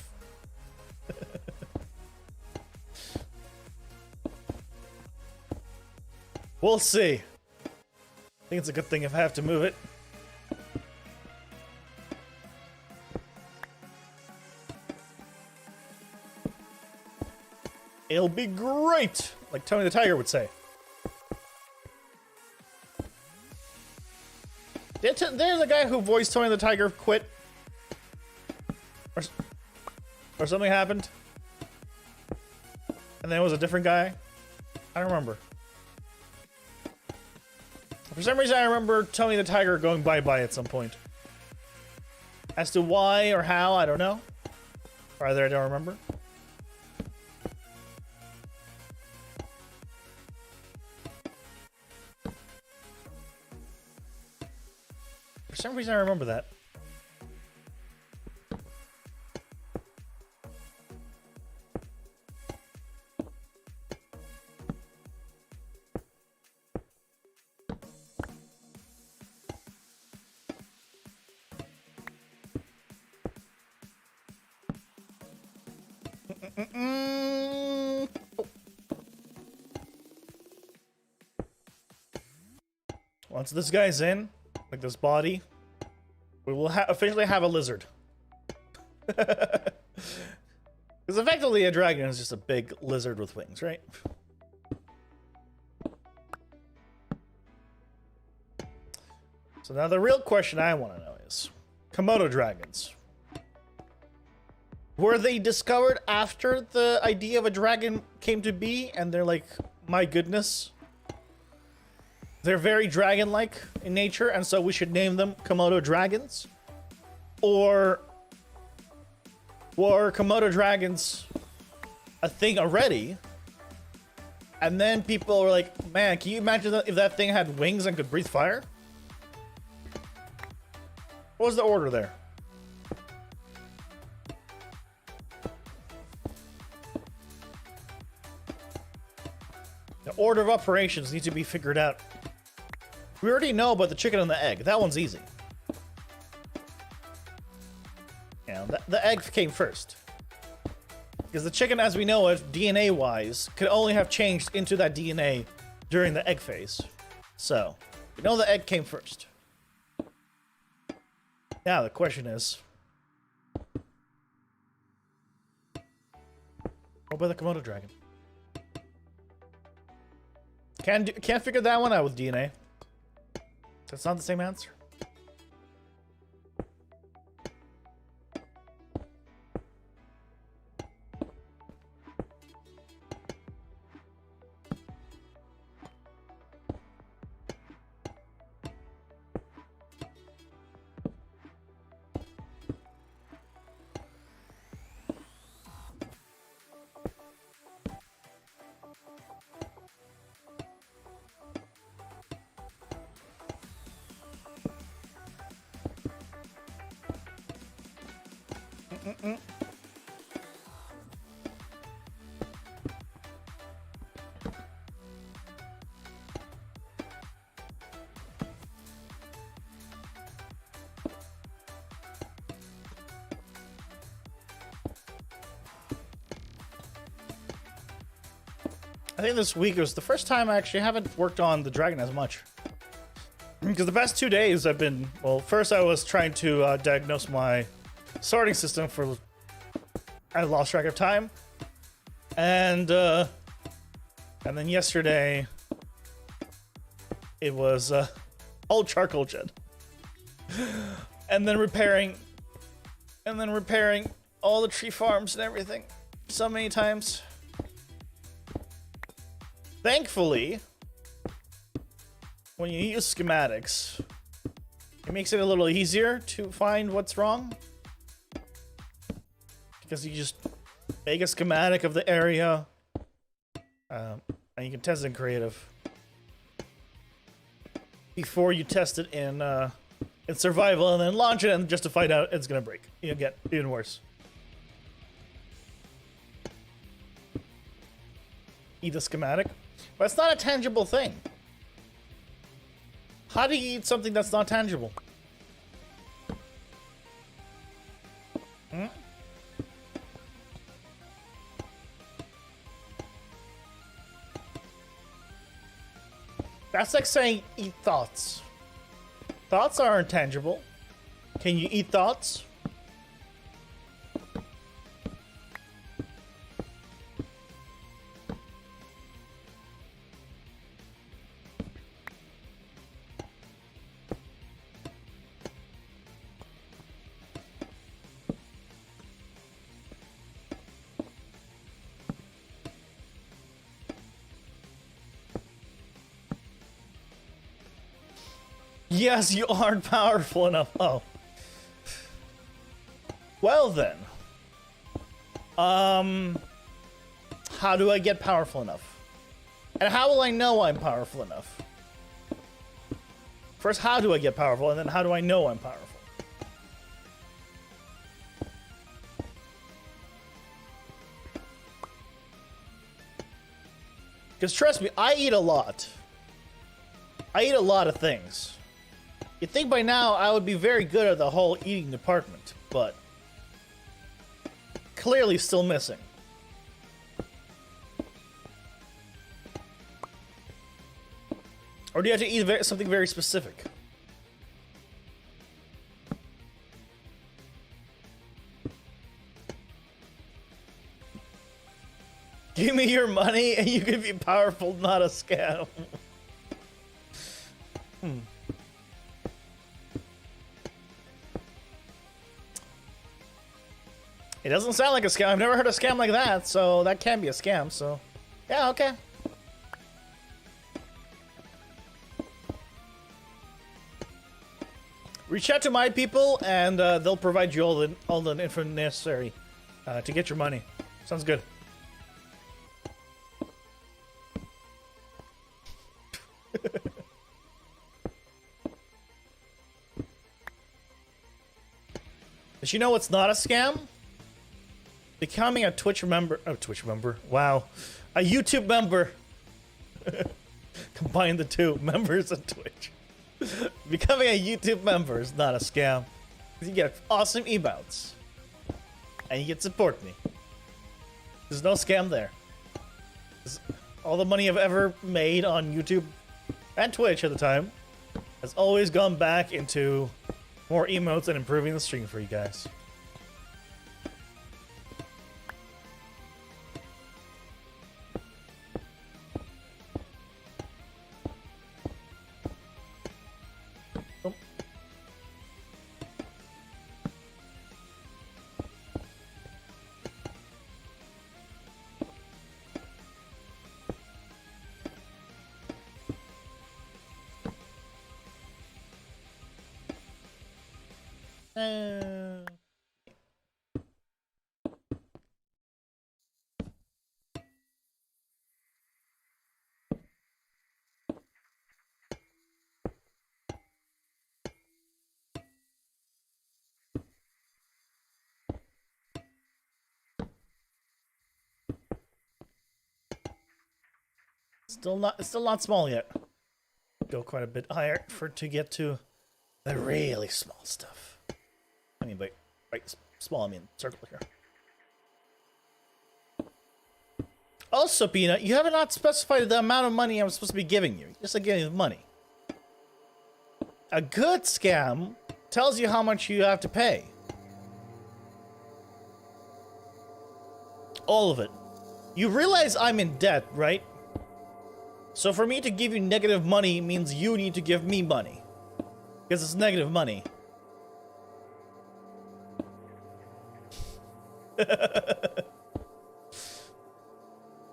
We'll see. I think it's a good thing if I have to move it. It'll be great, like Tony the Tiger would say. Did the guy who voiced Tony the Tiger quit? Or something happened? And then it was a different guy? I don't remember. For some reason, I remember Tony the Tiger going bye-bye at some point. As to why or how, I don't know. Or either I don't remember. For some reason, I remember that. Once this guy's in, like this body, we will officially have a lizard. Because effectively basically a dragon is just a big lizard with wings, right? So now the real question I want to know is, Komodo dragons. Were they discovered after the idea of a dragon came to be, and they're like, my goodness, they're very dragon-like in nature, and so we should name them Komodo dragons? Or were Komodo dragons a thing already, and then people were like, man, can you imagine if that thing had wings and could breathe fire? What was the order there? The order of operations needs to be figured out. We already know about the chicken and the egg. That one's easy. Yeah, the egg came first. Because the chicken, as we know it, DNA-wise, could only have changed into that DNA during the egg phase. So, we know the egg came first. Now the question is, what about the Komodo dragon? Can't figure that one out with DNA. That's not the same answer. I think this week was the first time I actually haven't worked on the dragon as much. Because the past 2 days I've been, well, first I was trying to diagnose my sorting system for, I lost track of time. And then yesterday it was old charcoal gen. and then repairing all the tree farms and everything so many times. Thankfully, when you use schematics, it makes it a little easier to find what's wrong. Because you just make a schematic of the area, and you can test it in creative before you test it in survival, and then launch it, and just to find out it's gonna break. You get even worse. Eat a schematic, but it's not a tangible thing. How do you eat something that's not tangible? That's like saying eat thoughts. Thoughts aren't tangible. Can you eat thoughts? Yes, you aren't powerful enough. Oh. Well then. How do I get powerful enough? And how will I know I'm powerful enough? First, how do I get powerful? And then how do I know I'm powerful? Because trust me, I eat a lot. I eat a lot of things. You'd think by now I would be very good at the whole eating department, but clearly still missing. Or do you have to eat something very specific? Give me your money and you can be powerful, not a scam. It doesn't sound like a scam. I've never heard a scam like that, so that can be a scam, so... Yeah, okay. Reach out to my people, and they'll provide you all the info necessary to get your money. Sounds good. But you know what's not a scam? Becoming a Twitch member. Oh, Twitch member. Wow. A YouTube member. Combine the two, members of Twitch. Becoming a YouTube member is not a scam. You get awesome emotes. And you get support me. There's no scam there. All the money I've ever made on YouTube and Twitch at the time has always gone back into more emotes and improving the stream for you guys. Still not small yet. Go quite a bit higher to get to the really small stuff. I mean, by small, I mean circle here. Also, Peanut, you have not specified the amount of money I'm supposed to be giving you. Just like giving money. A good scam tells you how much you have to pay. All of it. You realize I'm in debt, right? So for me to give you negative money means you need to give me money. Because it's negative money.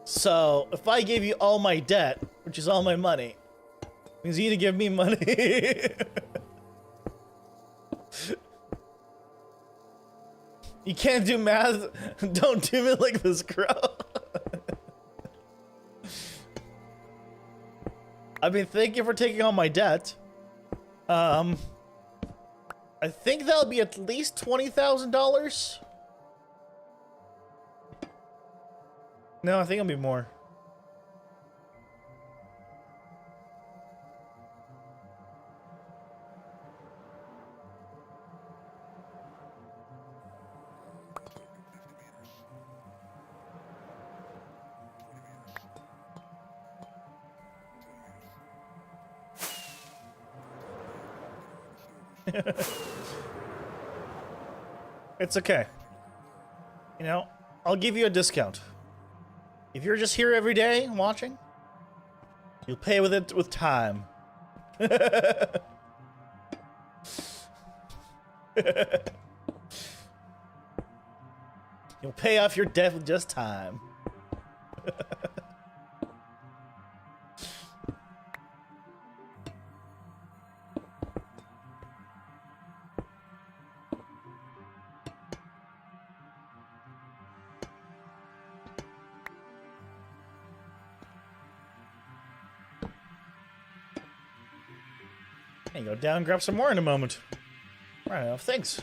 So, if I gave you all my debt, which is all my money, means you need to give me money. You can't do math. Don't do it like this, Crow. I mean, thank you for taking on my debt. I think that'll be at least $20,000. No, I think it'll be more. It's okay. You know, I'll give you a discount. If you're just here every day watching, you'll pay with it with time. You'll pay off your debt with just time. Go down and grab some more in a moment. Alright, enough things.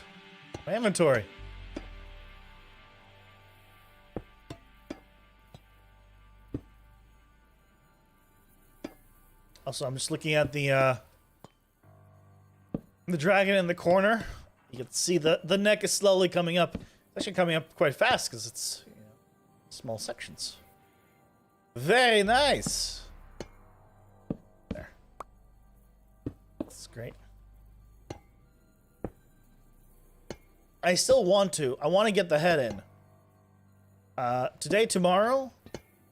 My inventory. Also, I'm just looking at the dragon in the corner. You can see the neck is slowly coming up. It's actually coming up quite fast because it's, you know, small sections. Very nice. Great. I still want to. I want to get the head in. Today, tomorrow,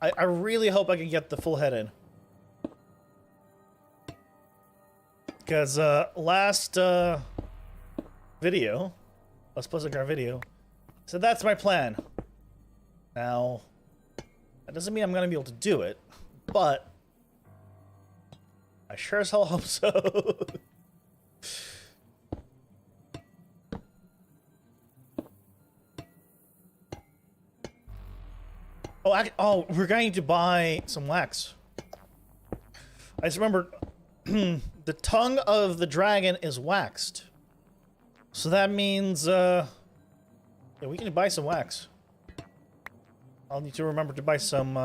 I really hope I can get the full head in. Because last video, last PleasantCraft video, so that's my plan. Now, that doesn't mean I'm going to be able to do it, but I sure as hell hope so. Oh, we're going to buy some wax. I just remembered the tongue of the dragon is waxed. So that means, yeah, we can buy some wax. I'll need to remember to buy some,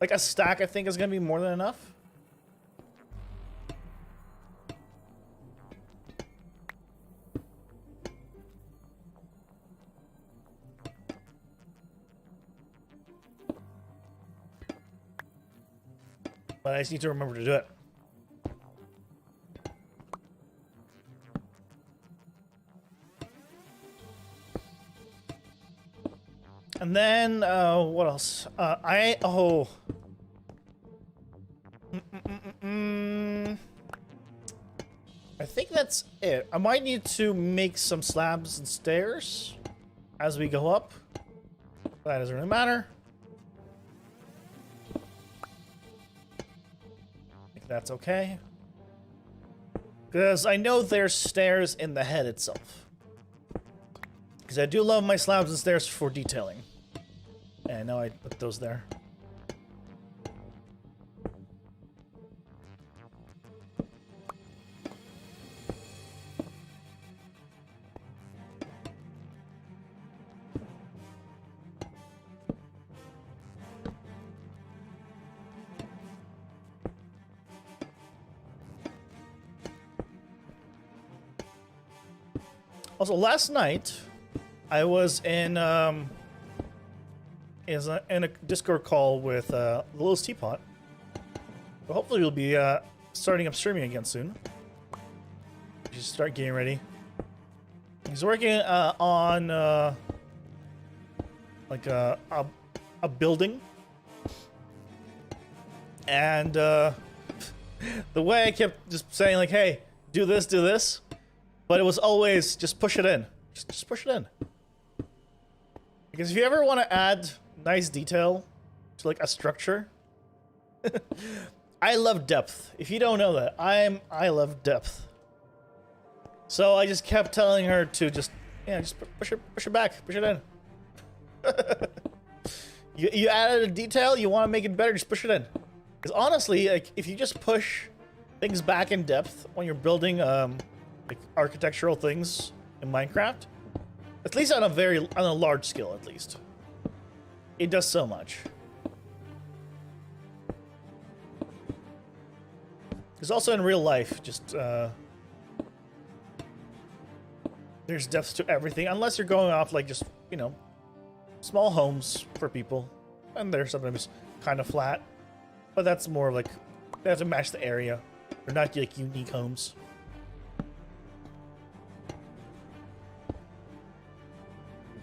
like a stack I think is going to be more than enough. But I just need to remember to do it. And then, what else? I think that's it. I might need to make some slabs and stairs as we go up. That doesn't really matter. I think that's okay. Because I know there's stairs in the head itself. Because I do love my slabs and stairs for detailing. And now I put those there. Also, last night, I was in a Discord call with Little's Teapot. But hopefully we'll be starting up streaming again soon. Just start getting ready. He's working on like a building, and the way I kept just saying like, "Hey, do this," but it was always just push it in. Just push it in. Because if you ever want to add nice detail to like a structure, I love depth. If you don't know that, I love depth. So I just kept telling her to just push it back, push it in. you added a detail, you want to make it better, just push it in. Because honestly, like if you just push things back in depth when you're building like architectural things in Minecraft, at least on a large scale, at least, it does so much. Because also in real life, just there's depth to everything, unless you're going off like just, you know, small homes for people, and they're sometimes kind of flat, but that's more like they have to match the area. They're not like unique homes.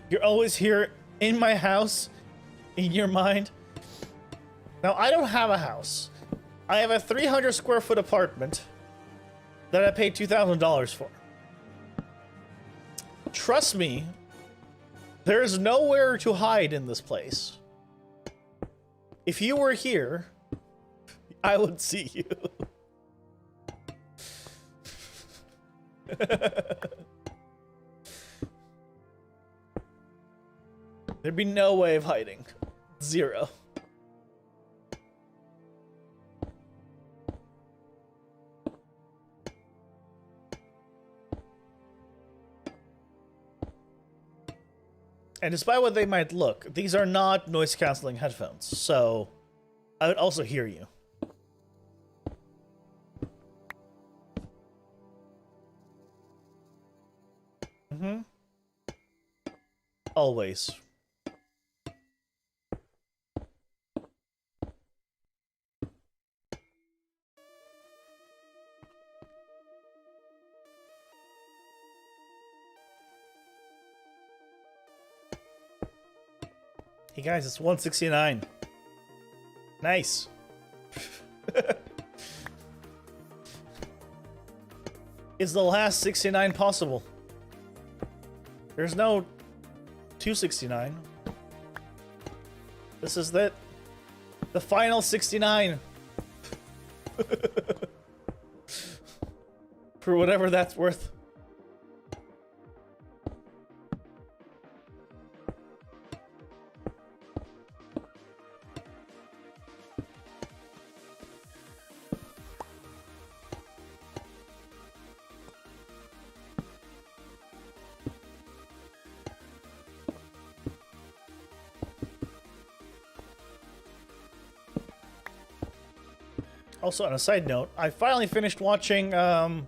You're always here in my house, in your mind. Now, I don't have a house. I have a 300 square foot apartment that I paid $2,000 for. Trust me, there's nowhere to hide in this place. If you were here, I would see you. There'd be no way of hiding. Zero. And despite what they might look, these are not noise-canceling headphones, so I would also hear you. Mm-hmm. Always. Hey guys, it's 169. Nice. Is the last 69 possible? There's no 269. This is the final 69. For whatever that's worth. Also, on a side note, I finally finished watching the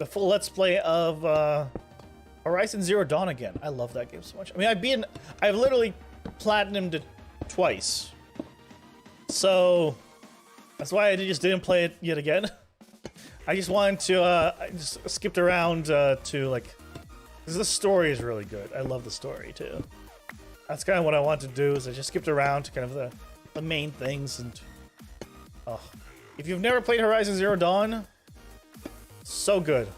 full Let's Play of Horizon Zero Dawn again. I love that game so much. I mean, I've literally platinumed it twice. So, that's why I just didn't play it yet again. I just wanted to, I just skipped around to, like, because the story is really good. I love the story, too. That's kind of what I wanted to do, is I just skipped around to kind of the main things, and... Oh, if you've never played Horizon Zero Dawn, so good.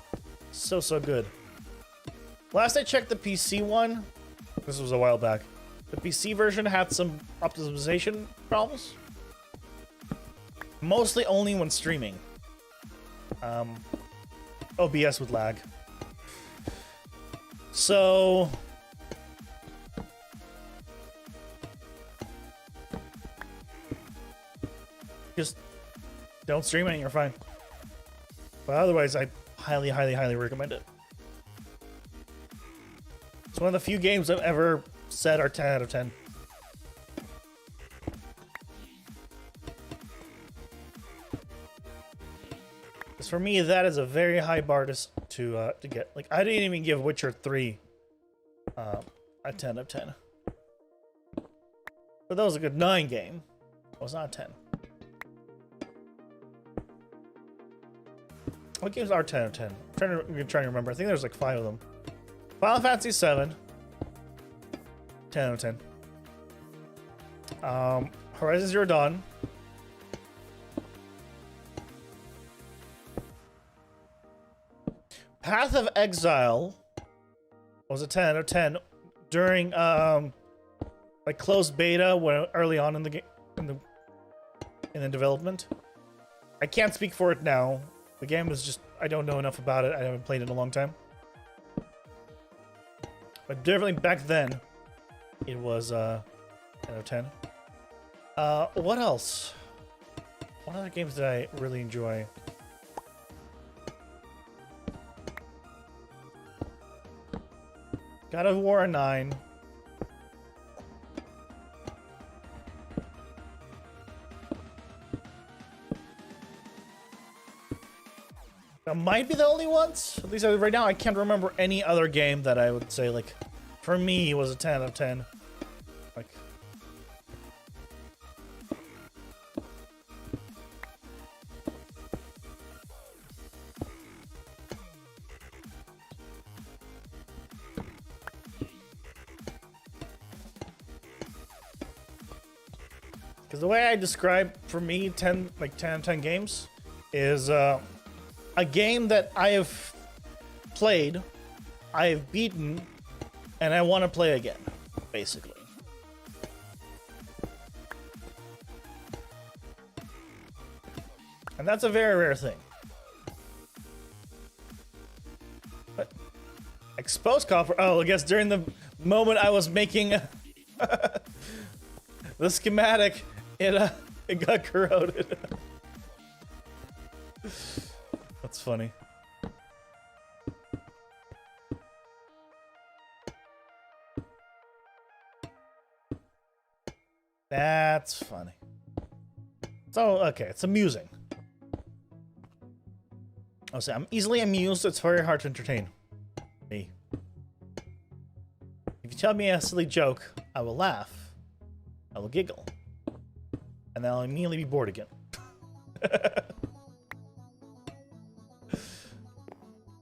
So good. Last I checked the PC one, this was a while back, the PC version had some optimization problems. Mostly only when streaming. OBS would lag. So... just don't stream it and you're fine. But otherwise, I highly recommend it. It's one of the few games I've ever said are 10 out of 10. Because for me, that is a very high bar to get. Like, I didn't even give Witcher 3 a 10 out of 10. But that was a good 9 game. It was not a 10. What games are 10 out of 10? I'm trying to remember. I think there's like 5 of them. Final Fantasy 7. 10 out of 10. Horizon Zero Dawn. Path of Exile was a 10 out of 10 during like closed beta when early on in the game in the development. I can't speak for it now. The game was just, I don't know enough about it. I haven't played it in a long time. But definitely back then, it was 10 out of 10. What else? What other games did I really enjoy? God of War 9. That might be the only ones. At least right now, I can't remember any other game that I would say, like, for me, was a 10 out of 10. Like... Because the way I describe, for me, 10 out of 10 games is, a game that I have played, I have beaten, and I want to play again, basically. And that's a very rare thing. But exposed copper. Oh, I guess during the moment I was making the schematic, it got corroded. That's funny. That's funny. So, okay, it's amusing. I'll say I'm easily amused. It's very hard to entertain me. If you tell me a silly joke, I will laugh. I will giggle. And then I'll immediately be bored again.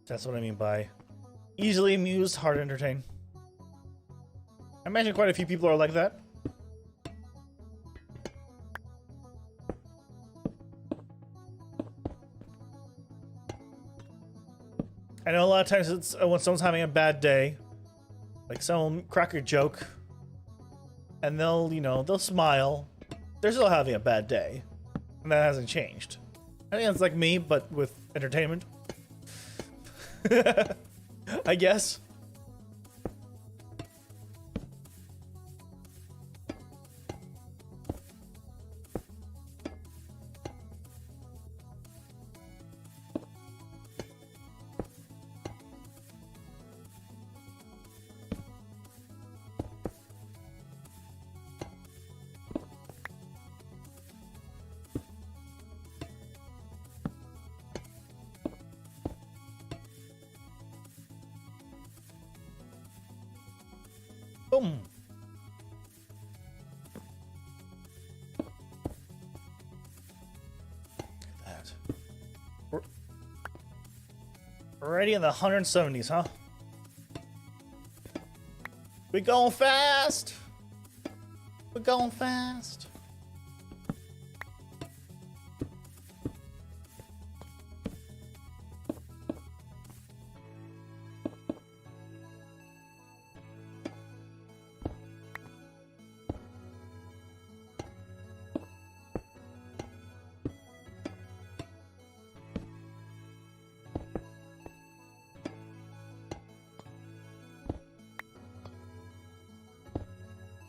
That's what I mean by easily amused, hard to entertain. I imagine quite a few people are like that. I know a lot of times it's when someone's having a bad day, like someone crack a joke, and they'll, you know, they'll smile. They're still having a bad day, and that hasn't changed. I think it's like me, but with entertainment. I guess. Boom. That. We're already in the 170s, huh? We going fast. We're going fast.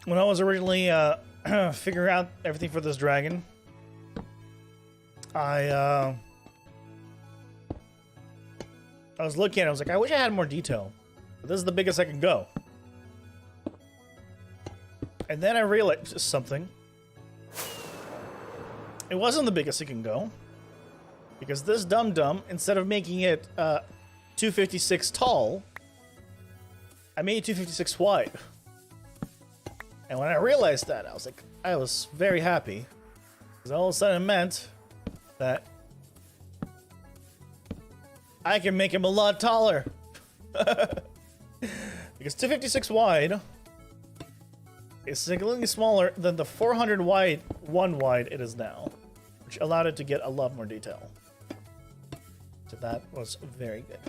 When I was originally figuring out everything for this dragon, I was looking at it, I was like, I wish I had more detail. But this is the biggest I can go. And then I realized something. It wasn't the biggest it can go. Because this dum-dum, instead of making it 256 tall, I made it 256 wide. And when I realized that, I was very happy. Because all of a sudden it meant that I can make him a lot taller. Because 256 wide is significantly smaller than the 400 wide, 1 wide it is now. Which allowed it to get a lot more detail. So that was very good.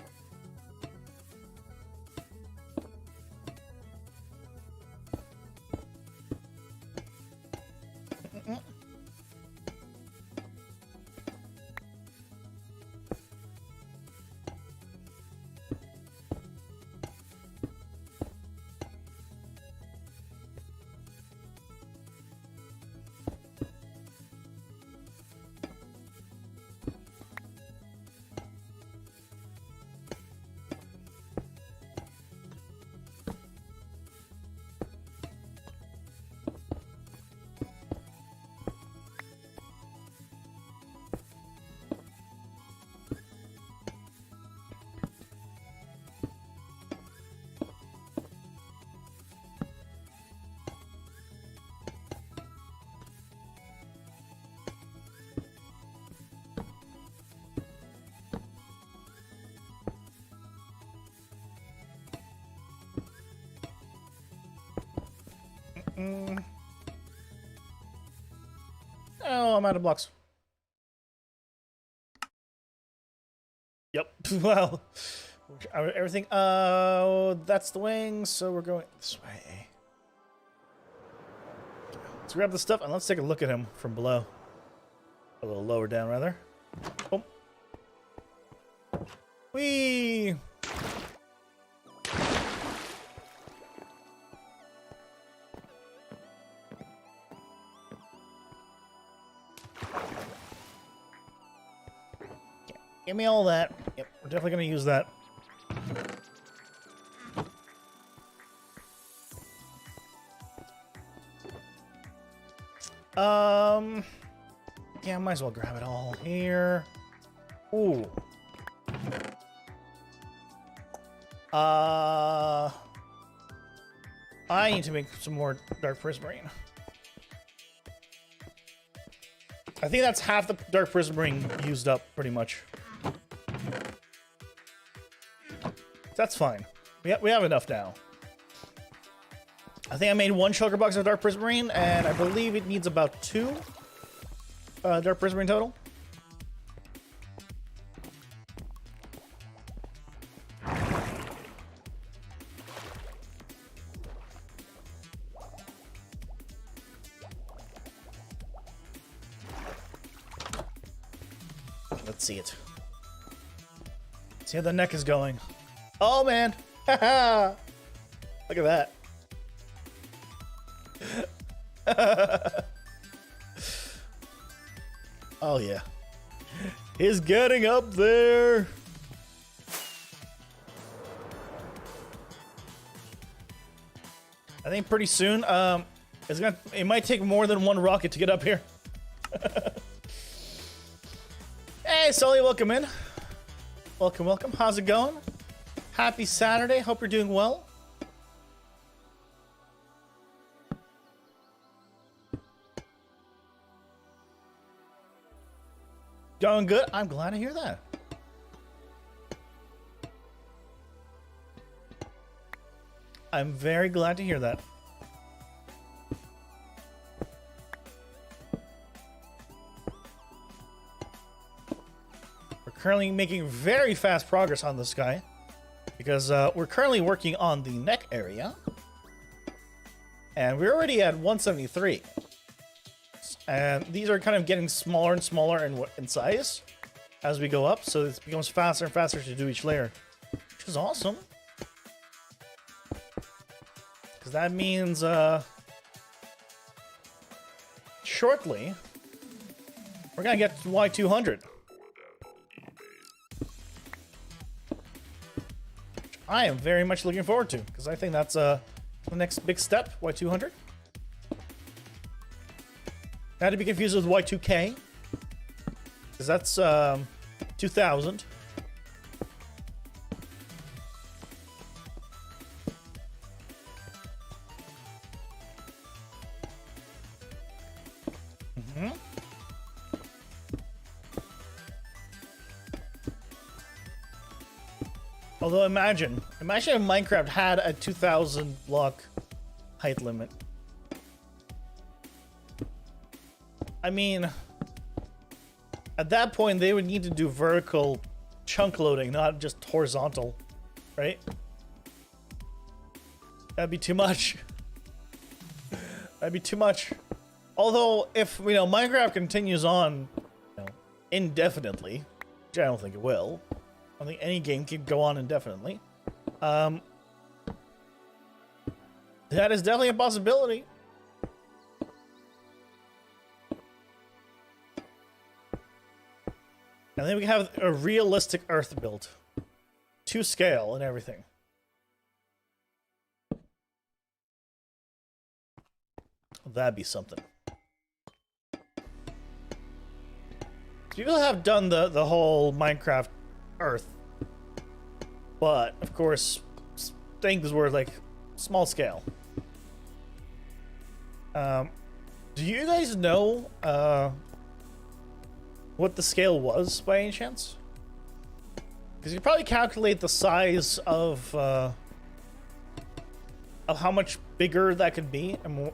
Oh, I'm out of blocks. Yep. Well, everything. That's the wings, so we're going this way. Let's grab the stuff and let's take a look at him from below. A little lower down, rather. Oh. Whee! Give me all that. Yep, we're definitely going to use that. Yeah, might as well grab it all here. Ooh. I need to make some more Dark Prismarine. I think that's half the Dark Prismarine used up, pretty much. That's fine. We have enough now. I think I made 1 shulker box of Dark Prismarine, and I believe it needs about 2 Dark Prismarine total. Let's see it. See how the neck is going. Oh, man. Haha. Look at that. Oh, yeah. He's getting up there. I think pretty soon, it might take more than one rocket to get up here. Hey, Sully, welcome in. Welcome, welcome. How's it going? Happy Saturday. Hope you're doing well. Going good? I'm glad to hear that. I'm very glad to hear that. We're currently making very fast progress on this guy because we're currently working on the neck area and we're already at 173. And these are kind of getting smaller and smaller in size as we go up, so it becomes faster and faster to do each layer, which is awesome. Because that means shortly we're gonna get to Y200. I am very much looking forward to, because I think that's the next big step, Y200. Not to be confused with Y2K, because that's 2000. Although imagine if Minecraft had a 2000 block height limit. I mean, at that point, they would need to do vertical chunk loading, not just horizontal, right? That'd be too much. That'd be too much. Although, if, Minecraft continues on, indefinitely, which I don't think it will. I don't think any game can go on indefinitely. That is definitely a possibility. And then we have a realistic Earth build. To scale and everything. That'd be something. People have done the whole Minecraft Earth. But, of course, things were like small scale. Do you guys know what the scale was by any chance? Because you probably calculate the size of how much bigger that could be and more,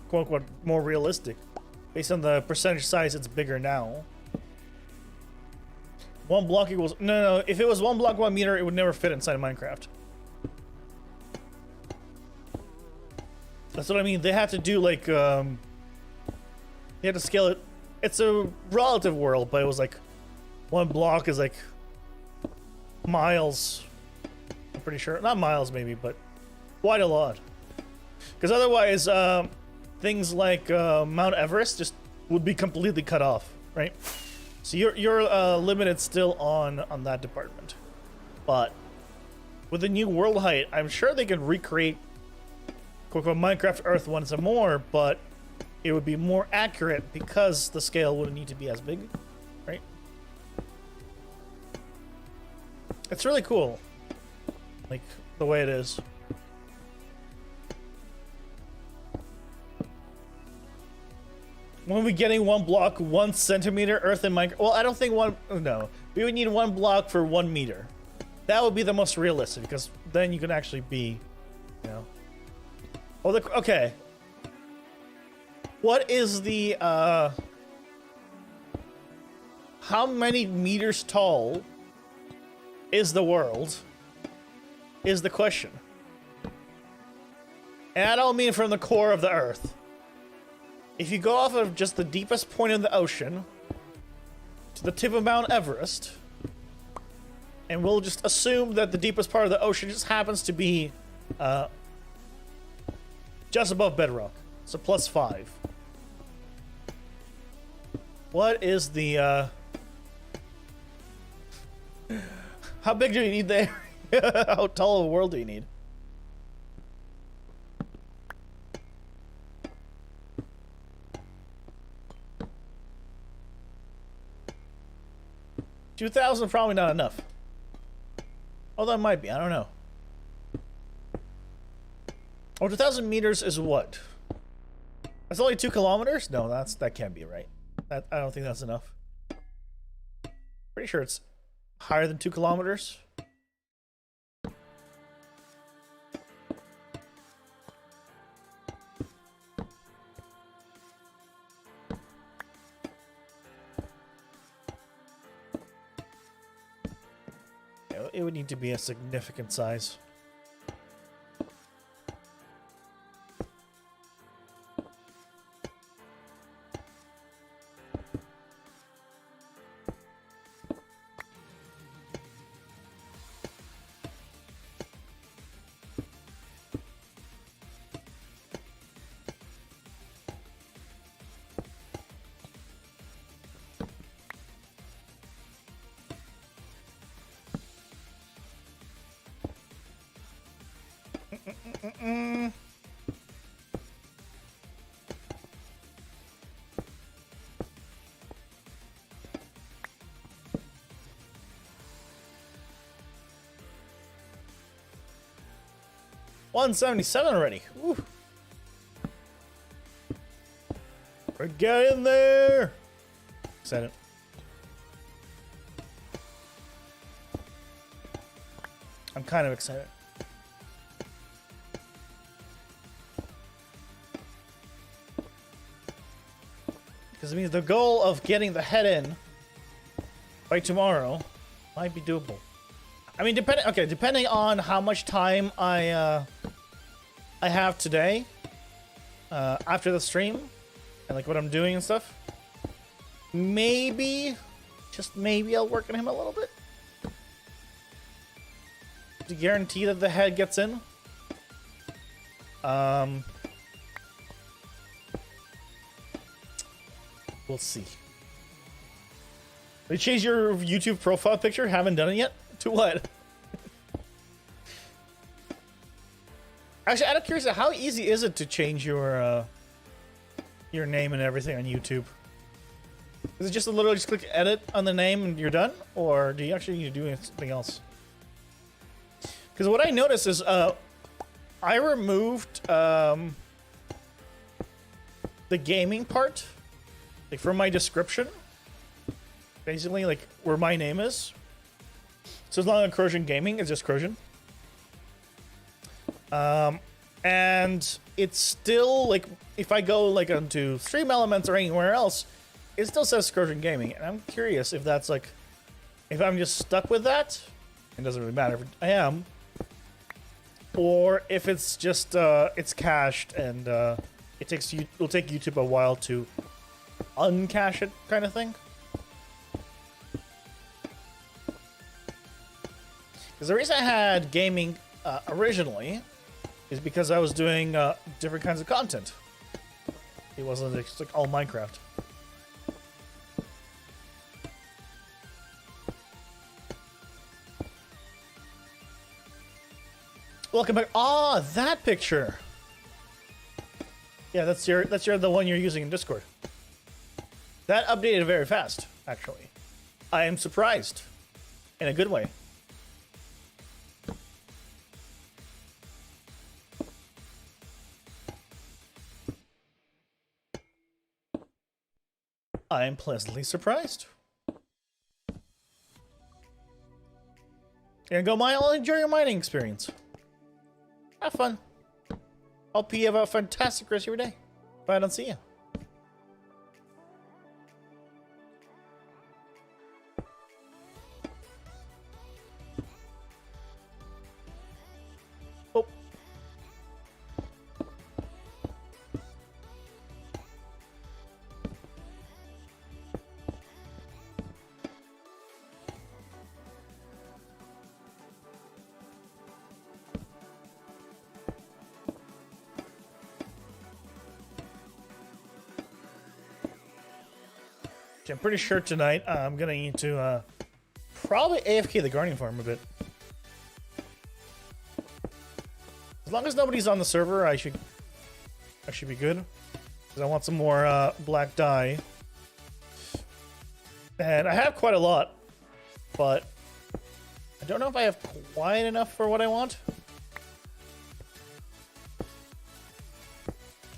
quote unquote, more realistic based on the percentage size it's bigger now. One block equals no. If it was 1 block 1 meter, it would never fit inside of Minecraft. That's what I mean. They had to do like they had to scale it. It's a relative world, but it was like 1 block is like miles. I'm pretty sure, not miles maybe, but quite a lot. Because otherwise, things like Mount Everest just would be completely cut off, right? So you're limited still on that department, but with the new world height, I'm sure they could recreate quote unquote Minecraft Earth once more, but it would be more accurate because the scale wouldn't need to be as big, right? It's really cool, like the way it is. When we getting 1 block 1 centimeter Earth in Minecraft? Well, I don't think no. We would need 1 block for 1 meter. That would be the most realistic because then you can actually be, Oh, okay. What is the how many meters tall is the world? Is the question. And I don't mean from the core of the Earth. If you go off of just the deepest point in the ocean, to the tip of Mount Everest. And we'll just assume that the deepest part of the ocean just happens to be just above bedrock. So +5. What is the how big do you need there? How tall of a world do you need? $2,000 probably not enough. Although it might be, I don't know. Oh, 2,000 meters is what? That's only 2 kilometers? No, that can't be right. I don't think that's enough. Pretty sure it's higher than 2 kilometers. It would need to be a significant size. Mm-mm. 177 already. Woo. We're getting there. Excited. I'm kind of excited. Because it means the goal of getting the head in by tomorrow might be doable. I mean, depending on how much time I have today after the stream and like what I'm doing and stuff, maybe, just maybe I'll work on him a little bit to guarantee that the head gets in. We'll see. They changed your YouTube profile picture? Haven't done it yet? To what? Actually, out of curiosity, how easy is it to change your name and everything on YouTube? Is it just literally just click edit on the name and you're done? Or do you actually need to do something else? Because what I noticed is I removed the gaming part, like from my description, basically like where my name is. So it's not like Crozian Gaming, it's just Crozian. And it's still like, if I go like onto Stream Elements or anywhere else, it still says Crozian Gaming. And I'm curious if that's like, if I'm just stuck with that, it doesn't really matter if I am, or if it's just, it's cached and it'll take YouTube a while to uncache it kind of thing. Because the reason I had gaming originally is because I was doing different kinds of content. It wasn't just like all Minecraft. Welcome back. Ah, that picture. Yeah, that's the one you're using in Discord. That updated very fast, actually. I am surprised in a good way. I am pleasantly surprised. And go mine. I'll enjoy your mining experience. Have fun. Hope you have a fantastic rest of your day. If I don't see you. Oh. I'm pretty sure tonight I'm gonna need to probably AFK the Guardian Farm a bit. As long as nobody's on the server, I should be good. Because I want some more black dye. And I have quite a lot, but I don't know if I have quite enough for what I want.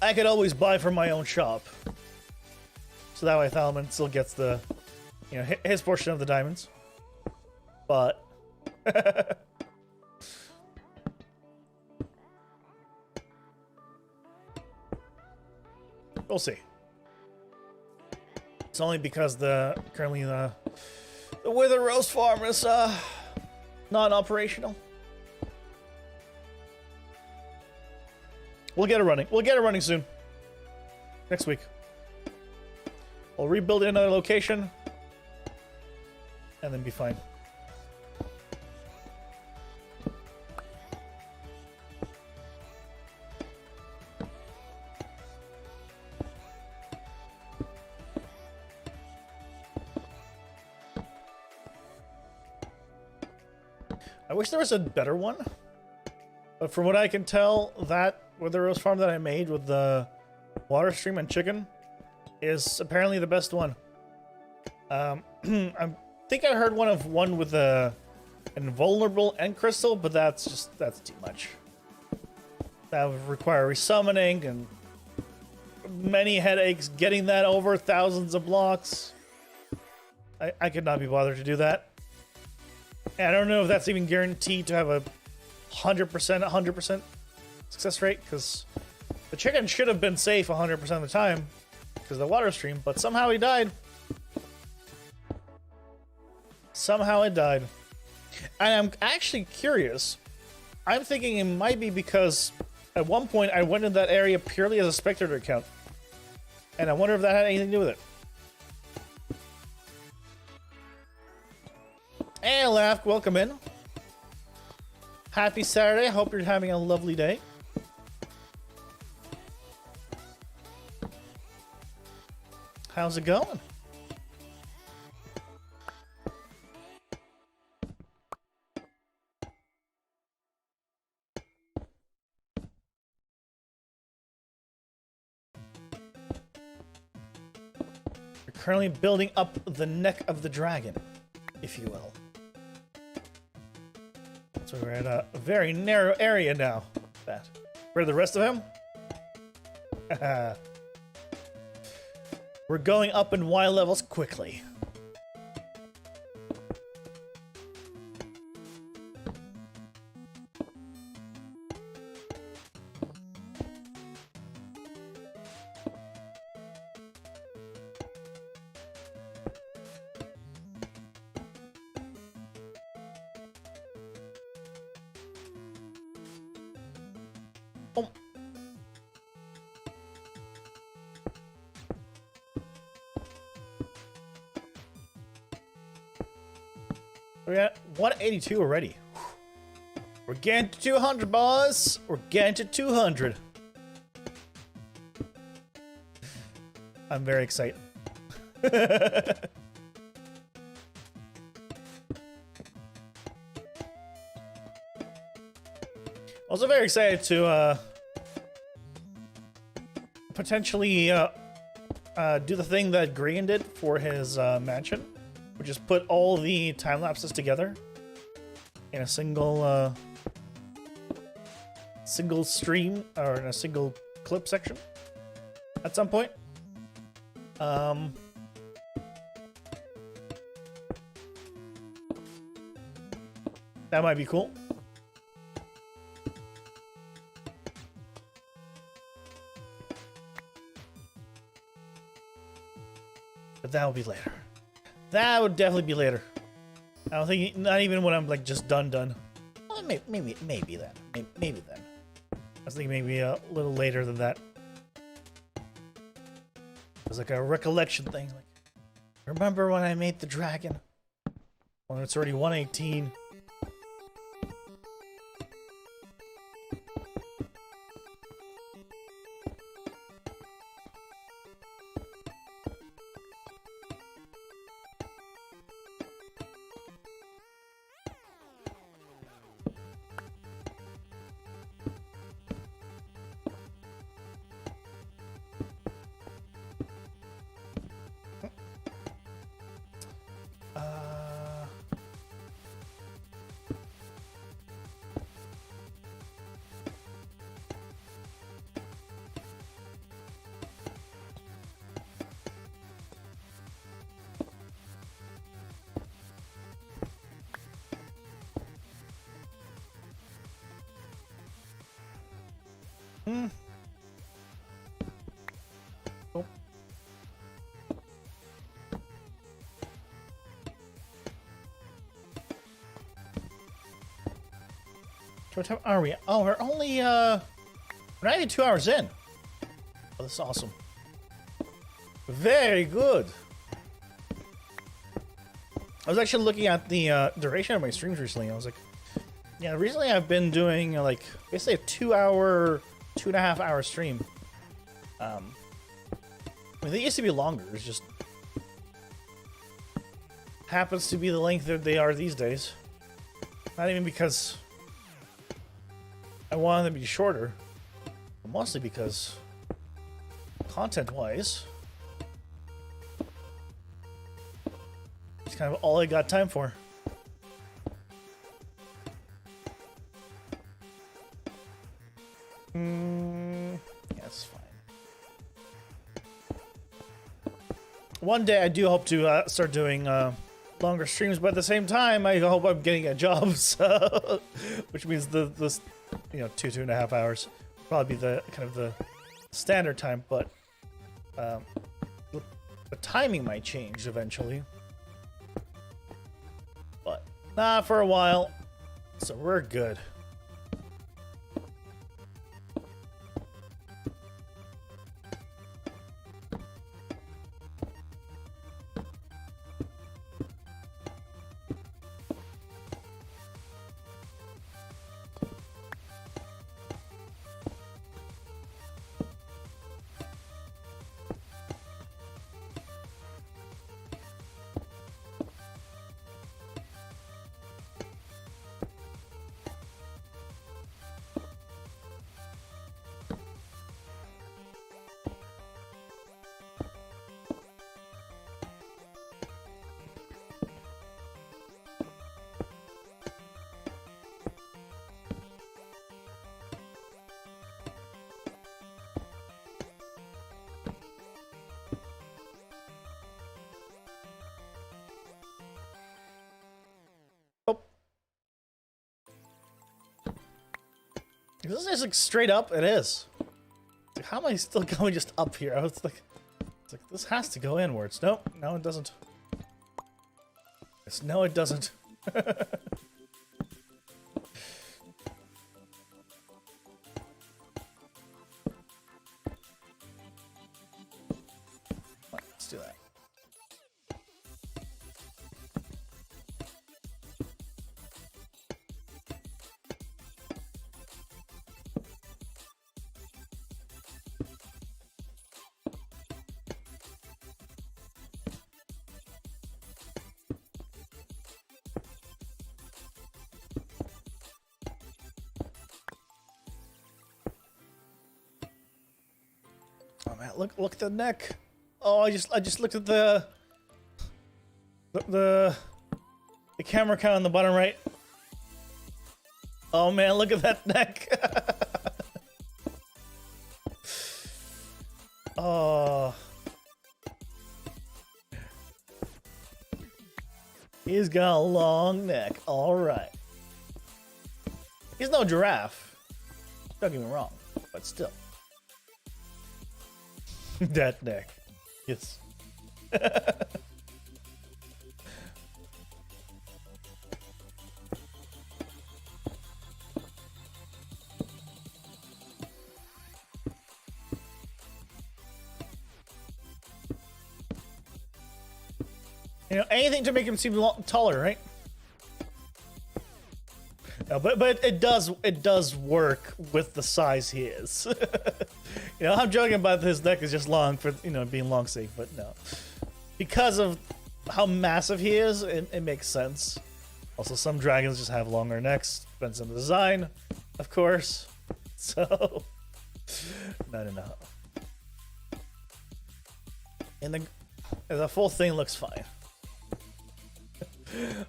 I could always buy from my own shop. So that way Thalman still gets the, you know, his portion of the diamonds. But we'll see. It's only because currently the Wither Rose farm is not operational. We'll get it running. We'll get it running soon. Next week. We'll rebuild in another location and then be fine. I wish there was a better one, but from what I can tell, that Wither Rose farm that I made with the water stream and chicken is apparently the best one. I think I heard one with the invulnerable end crystal, but that's too much. That would require resummoning and many headaches getting that over thousands of blocks. I could not be bothered to do that. And I don't know if that's even guaranteed to have a 100% success rate, because the chicken should have been safe 100% of the time because of the water stream, but somehow he died. Somehow it died. And I'm actually curious. I'm thinking it might be because at one point I went in that area purely as a spectator account. And I wonder if that had anything to do with it. Hey, Lafk, welcome in. Happy Saturday. Hope you're having a lovely day. How's it going? You're currently building up the neck of the dragon, if you will. So we're at a very narrow area now. Where are the rest of him? We're going up in Y levels quickly. Oh. We're at 182 already. We're getting to 200, boys. We're getting to 200. I'm very excited. Also very excited to potentially do the thing that Green did for his mansion, which is put all the time lapses together in a single single stream or in a single clip section at some point. That might be cool. But that will be later. That would definitely be later. I don't think, not even when I'm like just done. Well, maybe then. Maybe then. I was thinking maybe a little later than that. It was like a recollection thing. Like, remember when I made the dragon? When it's already 118. Hmm. Oh. What time are we? Oh, we're only we're not even 2 hours in. Oh, that's awesome. Very good. I was actually looking at the duration of my streams recently. I was like, yeah, recently I've been doing like basically a 2 hour, 2.5 hour stream. I mean, they used to be longer. It's just happens to be the length that they are these days. Not even because I wanted them to be shorter, but mostly because content-wise, it's kind of all I got time for. Yeah, that's fine. One day I do hope to start doing longer streams, but at the same time, I hope I'm getting a job, so which means the 2.5 hours will probably be the kind of the standard time, but the timing might change eventually. But not for a while, so we're good. This is like straight up. It is. It's like, how am I still going just up here? I was like, it's like this has to go inwards. Nope, no, it doesn't. Yes, no, it doesn't. Let's do that. Oh man, look at the neck. Oh, I just looked at the camera count on the bottom right. Oh man, look at that neck. Oh. He's got a long neck. All right. He's no giraffe. Don't get me wrong, but still. That neck. Yes. You know, anything to make him seem taller, right? No, but it does work with the size he is. You know, I'm joking about his neck is just long for, you know, being long sake, but no. Because of how massive he is, it makes sense. Also, some dragons just have longer necks. Depends on the design, of course. So, no. And the full thing looks fine.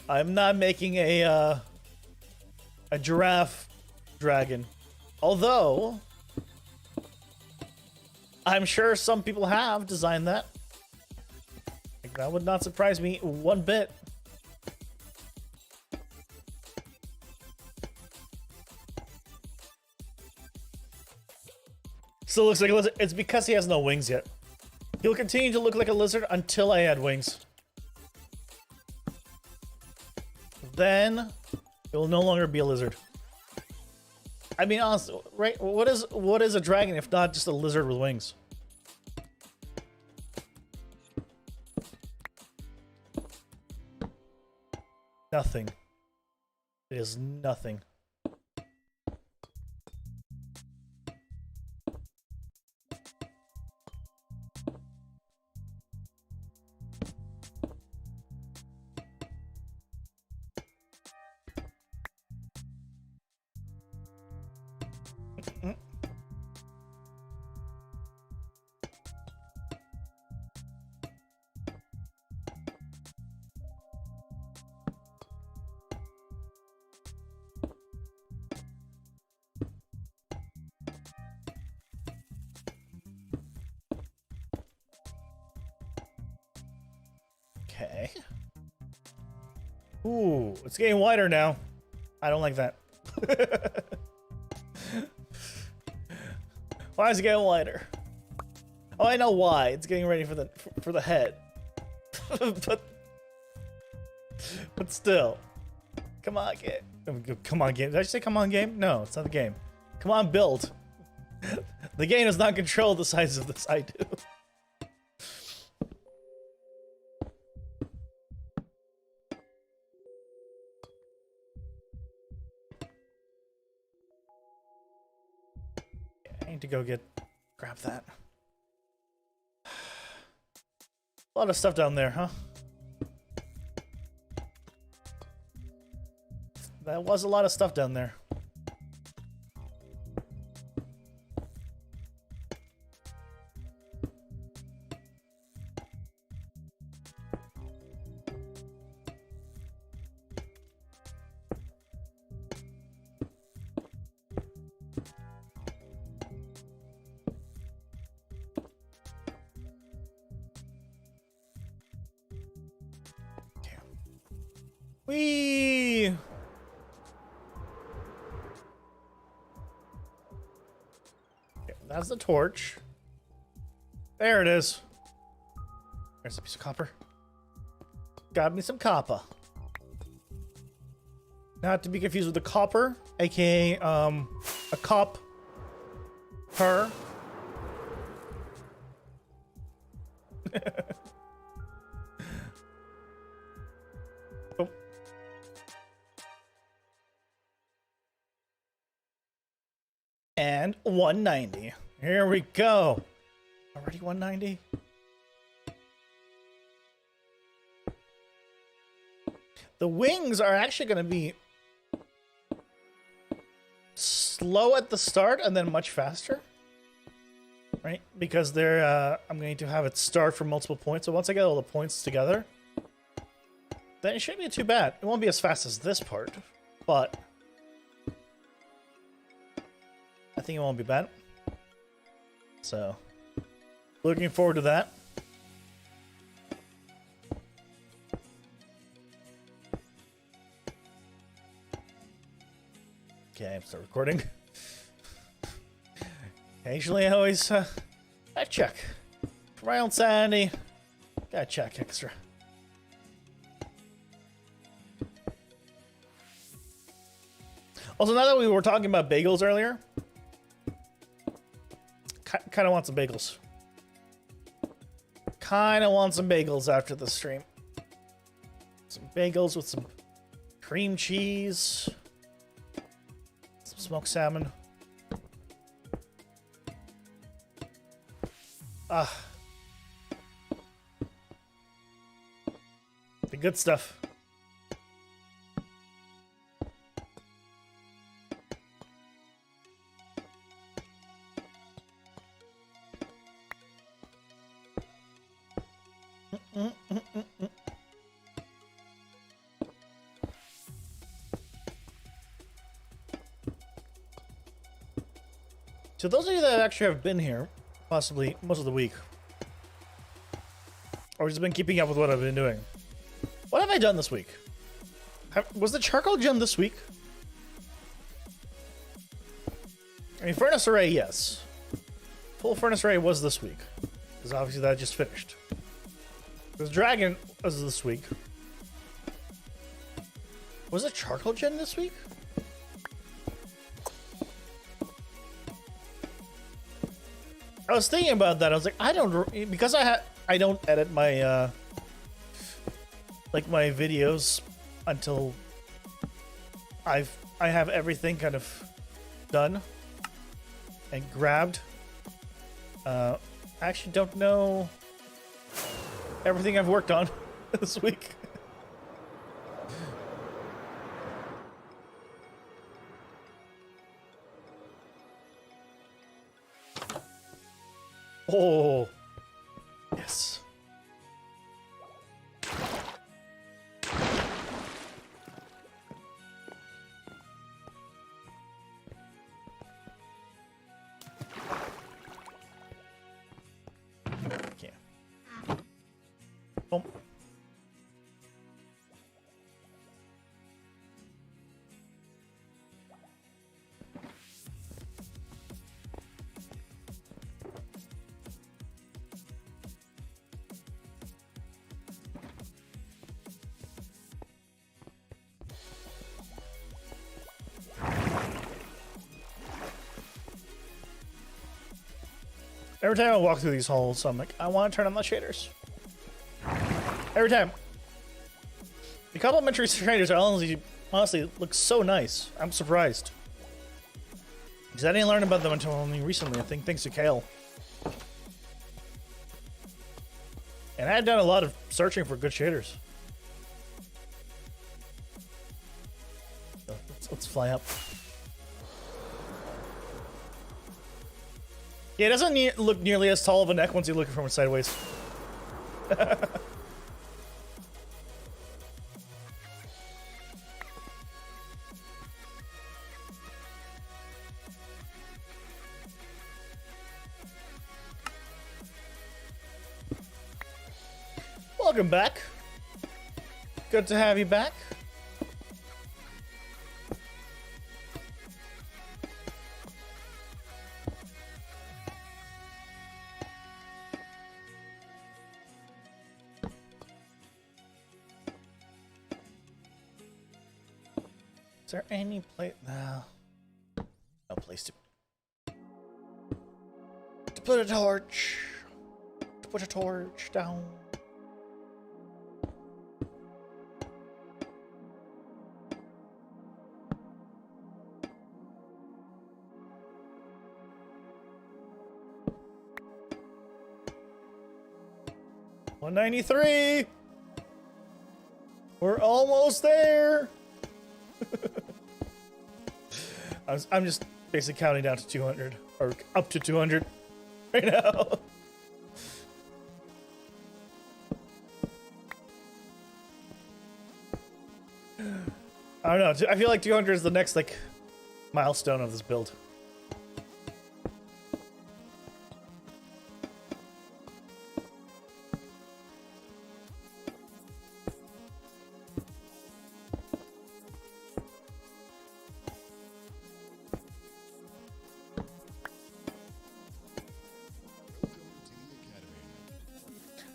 I'm not making a giraffe dragon. Although, I'm sure some people have designed that. Like, that would not surprise me one bit. still looks like a lizard. It's because he has no wings yet. He'll continue to look like a lizard until I add wings. Then it will no longer be a lizard. I mean, honestly, right? What is a dragon if not just a lizard with wings? Nothing. It is nothing. Okay. Ooh, it's getting wider now. I don't like that. Why is it getting wider? Oh, I know why. It's getting ready for the head. but still. Come on, game. Come on, game. Did I say come on, game? No, it's not the game. Come on, build. The game does not control the size of this. I do. I need to go grab that. A lot of stuff down there, huh? That was a lot of stuff down there. Whee! Okay, that's the torch. There it is. There's a piece of copper. Got me some copper. Not to be confused with the copper, aka a cop. Her. Oh. And 190. Here we go. Already 190? The wings are actually going to be slow at the start and then much faster. Right? Because they're, I'm going to have it start from multiple points. So once I get all the points together, then it shouldn't be too bad. It won't be as fast as this part, but I think it won't be bad. So, looking forward to that. Okay, I'm start recording. Occasionally, I always I check for my own sanity. Gotta check extra. Also, now that we were talking about bagels earlier, kind of want some bagels. Kind of want some bagels after the stream. Some bagels with some cream cheese, some smoked salmon. Ah, the good stuff. So those of you that actually have been here, possibly most of the week, or just been keeping up with what I've been doing, what have I done this week? Was the charcoal gem this week? I mean, furnace array, yes. Full Furnace Raid was this week. Because obviously that just finished. Because Dragon was this week. Was it Charcoal Gen this week? I was thinking about that. I was like, I don't, because I don't edit my like my videos until I have everything kind of done and grabbed. I actually don't know everything I've worked on this week. Oh, yes. Okay. Boom. Every time I walk through these halls, I'm like, I want to turn on the shaders. Every time. The complimentary shaders are honestly look so nice. I'm surprised. Because I didn't learn about them until only recently, I think, thanks to Kale. And I had done a lot of searching for good shaders. So let's fly up. Yeah, it doesn't look nearly as tall of a neck once you look from it sideways. Welcome back. Good to have you back. Is there any place? No place to put a torch. To put a torch down. $193. We're almost there. I'm just basically counting down to 200 or up to 200 right now. I don't know. I feel like 200 is the next like milestone of this build.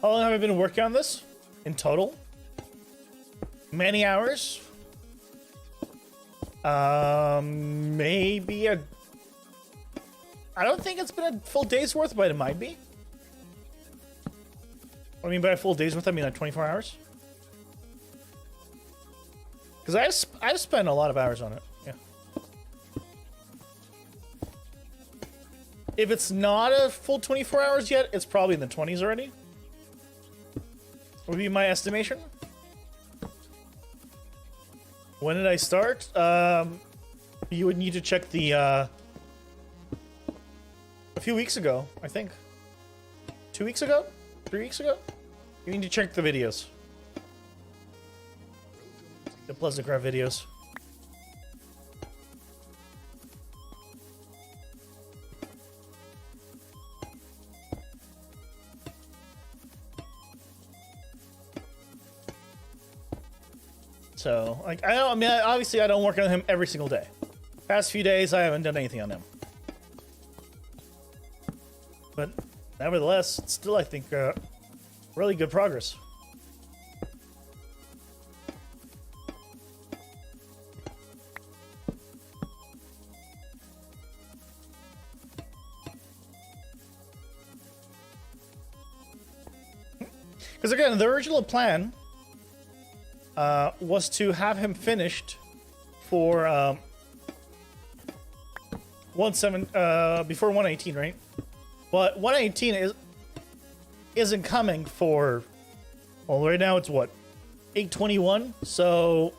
How long have I been working on this? In total? Many hours? Maybe a... I don't think it's been a full day's worth, but it might be. What I mean by a full day's worth, I mean like 24 hours. Because I've spent a lot of hours on it, yeah. If it's not a full 24 hours yet, it's probably in the 20s already. Would be my estimation. When did I start? You would need to check the a few weeks ago, I think. 2 weeks ago? 3 weeks ago? You need to check the videos. The PleasantCraft videos. So, like, I mean, obviously I don't work on him every single day. Past few days, I haven't done anything on him. But nevertheless, it's still, I think, really good progress. Because again, the original plan was to have him finished for before 118, right? But 118 isn't coming for, well, right now it's what, 821. So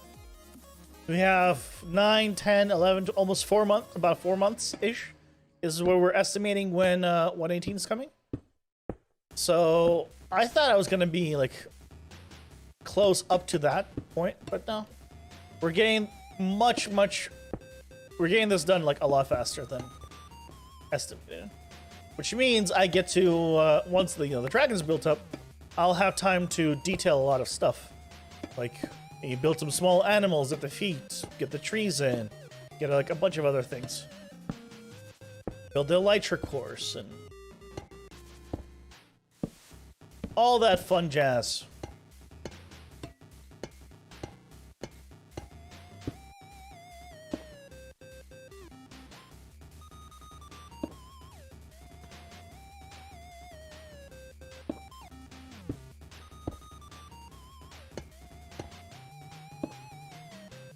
we have 9, 10, 11, almost 4 months, about 4 months ish, is where we're estimating when 118 is coming. So I thought I was gonna be like close up to that point, but no, we're getting we're getting this done like a lot faster than estimated. Which means I get to once the the dragon's built up, I'll have time to detail a lot of stuff, like you build some small animals at the feet, get the trees in, get like a bunch of other things, build the elytra course, and all that fun jazz.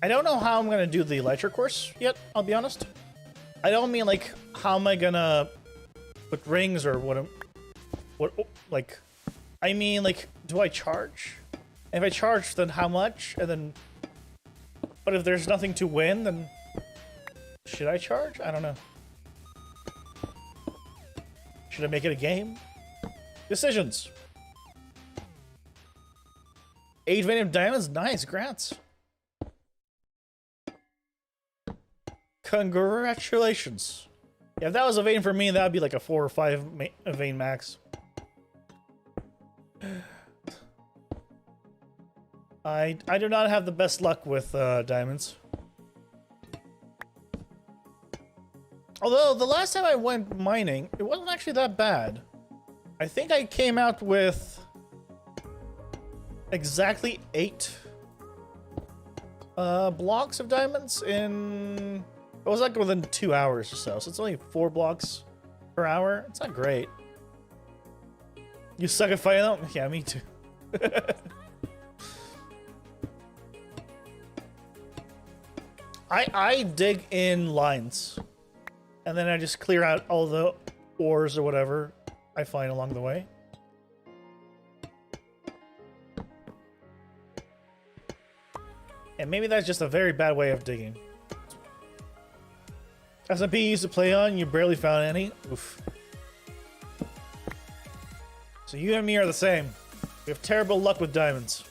I don't know how I'm going to do the elytra course yet, I'll be honest. I don't mean like how am I going to put rings or what like I mean like do I charge? If I charge, then how much? And then but if there's nothing to win, then should I charge? I don't know. Should I make it a game? Decisions. 8 vein of diamonds, nice, grants. Congratulations. Yeah, if that was a vein for me, that would be like a 4 or 5 vein max. I do not have the best luck with diamonds. Although, the last time I went mining, it wasn't actually that bad. I think I came out with exactly 8 blocks of diamonds in... It was like within 2 hours or so, so it's only 4 blocks per hour. It's not great. You suck at fighting them? Yeah, me too. I dig in lines, and then I just clear out all the ores or whatever I find along the way. And maybe that's just a very bad way of digging. SMP you used to play on, you barely found any? Oof. So you and me are the same. We have terrible luck with diamonds.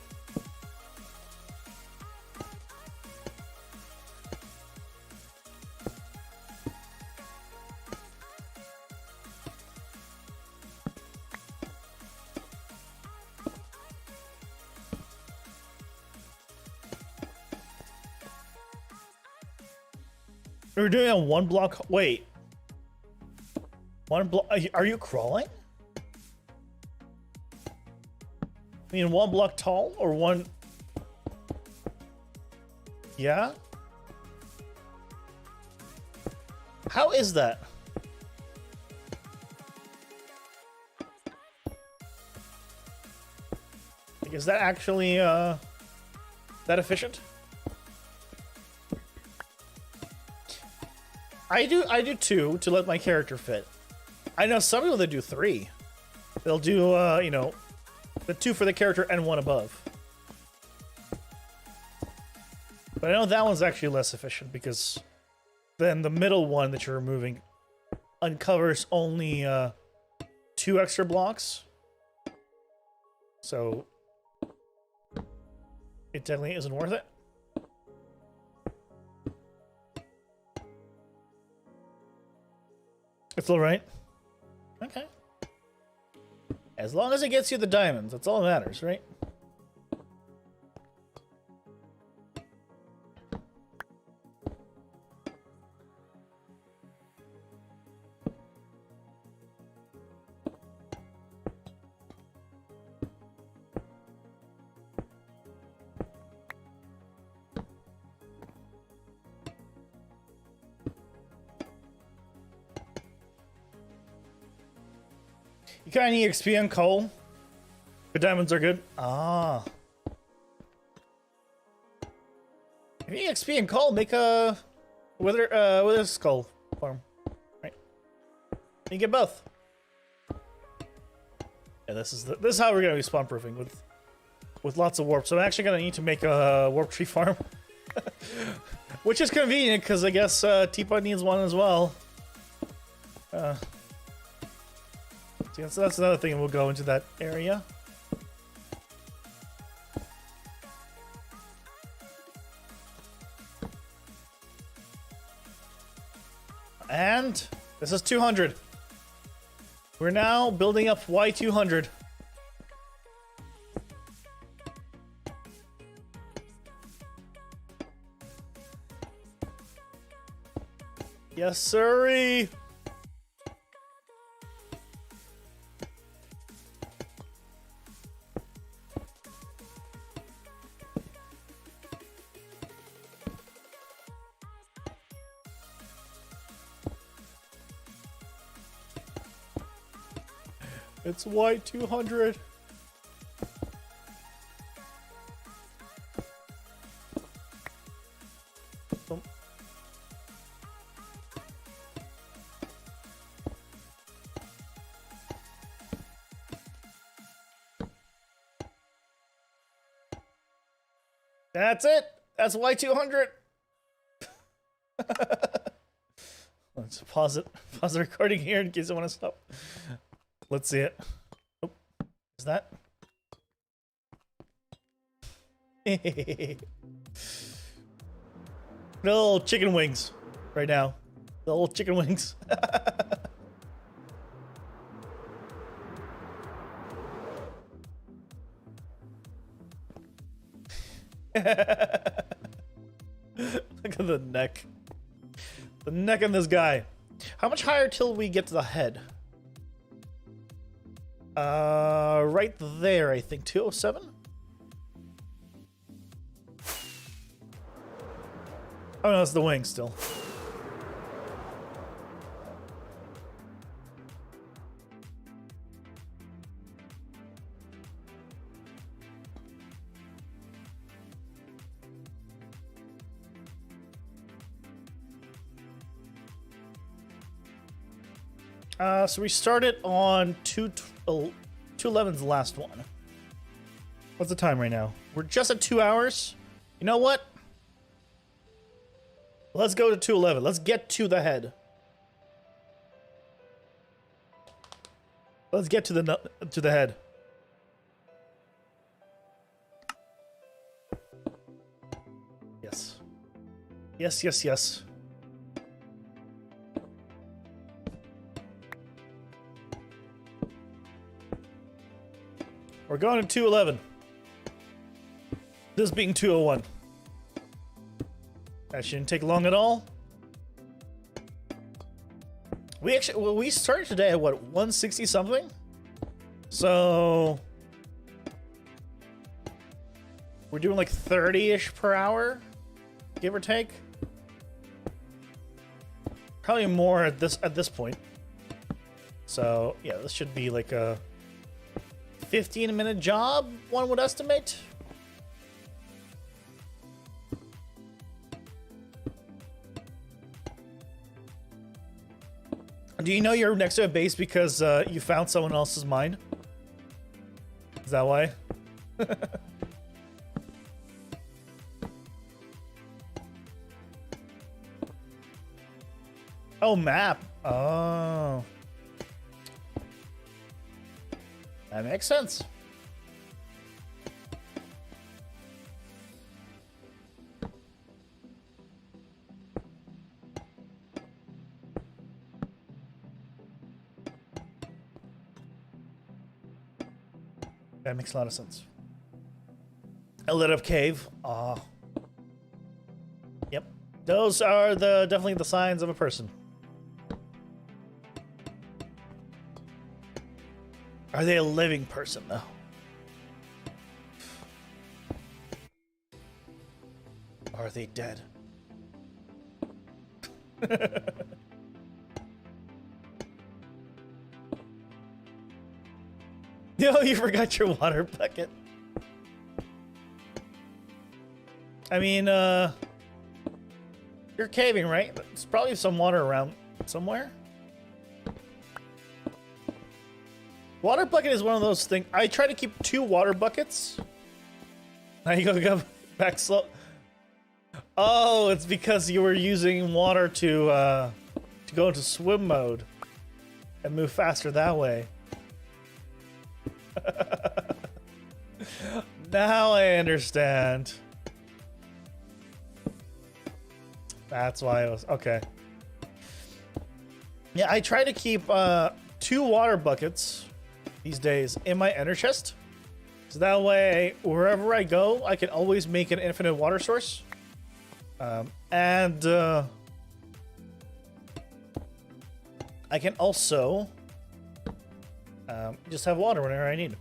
We're doing a 1 block. Wait. 1 block. Are you crawling? I mean, 1 block tall or 1. Yeah? How is that? Like, is that actually that efficient? I do 2 to let my character fit. I know some people that do 3. They'll do you know, the 2 for the character and 1 above. But I know that one's actually less efficient because then the middle one that you're removing uncovers only 2 extra blocks. So it definitely isn't worth it. It's all right. Okay. As long as it gets you the diamonds, that's all that matters, right? You kind of need XP on coal. But diamonds are good. Ah. If you need XP and coal, make a wither skull farm. Right. You get both. Yeah, this is how we're gonna be spawn proofing with lots of warp. So I'm actually gonna need to make a warp tree farm. Which is convenient because I guess Teapot needs one as well. So that's another thing, and we'll go into that area. And this is 200. We're now building up Y200. Yes, sirree. It's Y200. That's it. That's Y200. Let's pause it. Pause the recording here in case I want to stop. Let's see it. Oh, is that? Little chicken wings right now. The little chicken wings. Look at the neck. The neck on this guy. How much higher till we get to the head? Right there, I think. 207? Oh no, it's the wing still. So we started on 211's the last one. What's the time right now? We're just at 2 hours. You know what? Let's go to 211. Let's get to the head. Let's get to the head. Yes. Yes, yes, yes. We're going to 211. This being 201. That shouldn't take long at all. We started today at what, 160 something? So we're doing like 30-ish per hour, give or take. Probably more at this point. So yeah, this should be like a 15-minute job, one would estimate. Do you know you're next to a base because you found someone else's mine? Is that why? Oh, map. Oh. That makes sense. That makes a lot of sense. A lit up cave. Ah. Yep. Those are definitely the signs of a person. Are they a living person, though? Are they dead? No, you forgot your water bucket. I mean, you're caving, right? There's probably some water around somewhere. Water bucket is one of those things. I try to keep 2 water buckets. Now you go back slow. Oh, it's because you were using water to go into swim mode and move faster that way. Now I understand. That's why it was okay. Yeah, I try to keep 2 water buckets these days in my ender chest, so that way wherever I go, I can always make an infinite water source. And I can also just have water whenever I need.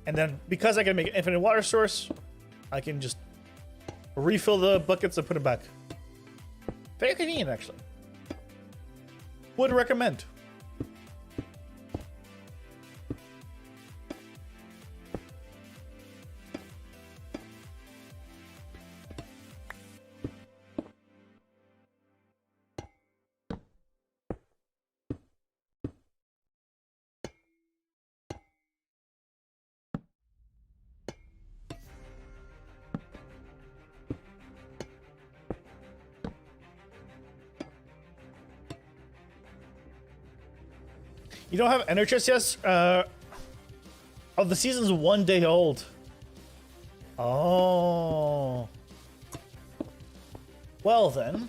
And then because I can make an infinite water source, I can just refill the buckets and put them back. Very convenient, actually. Would recommend. You don't have ender chest yet? Oh, the season's 1 day old. Oh. Well then.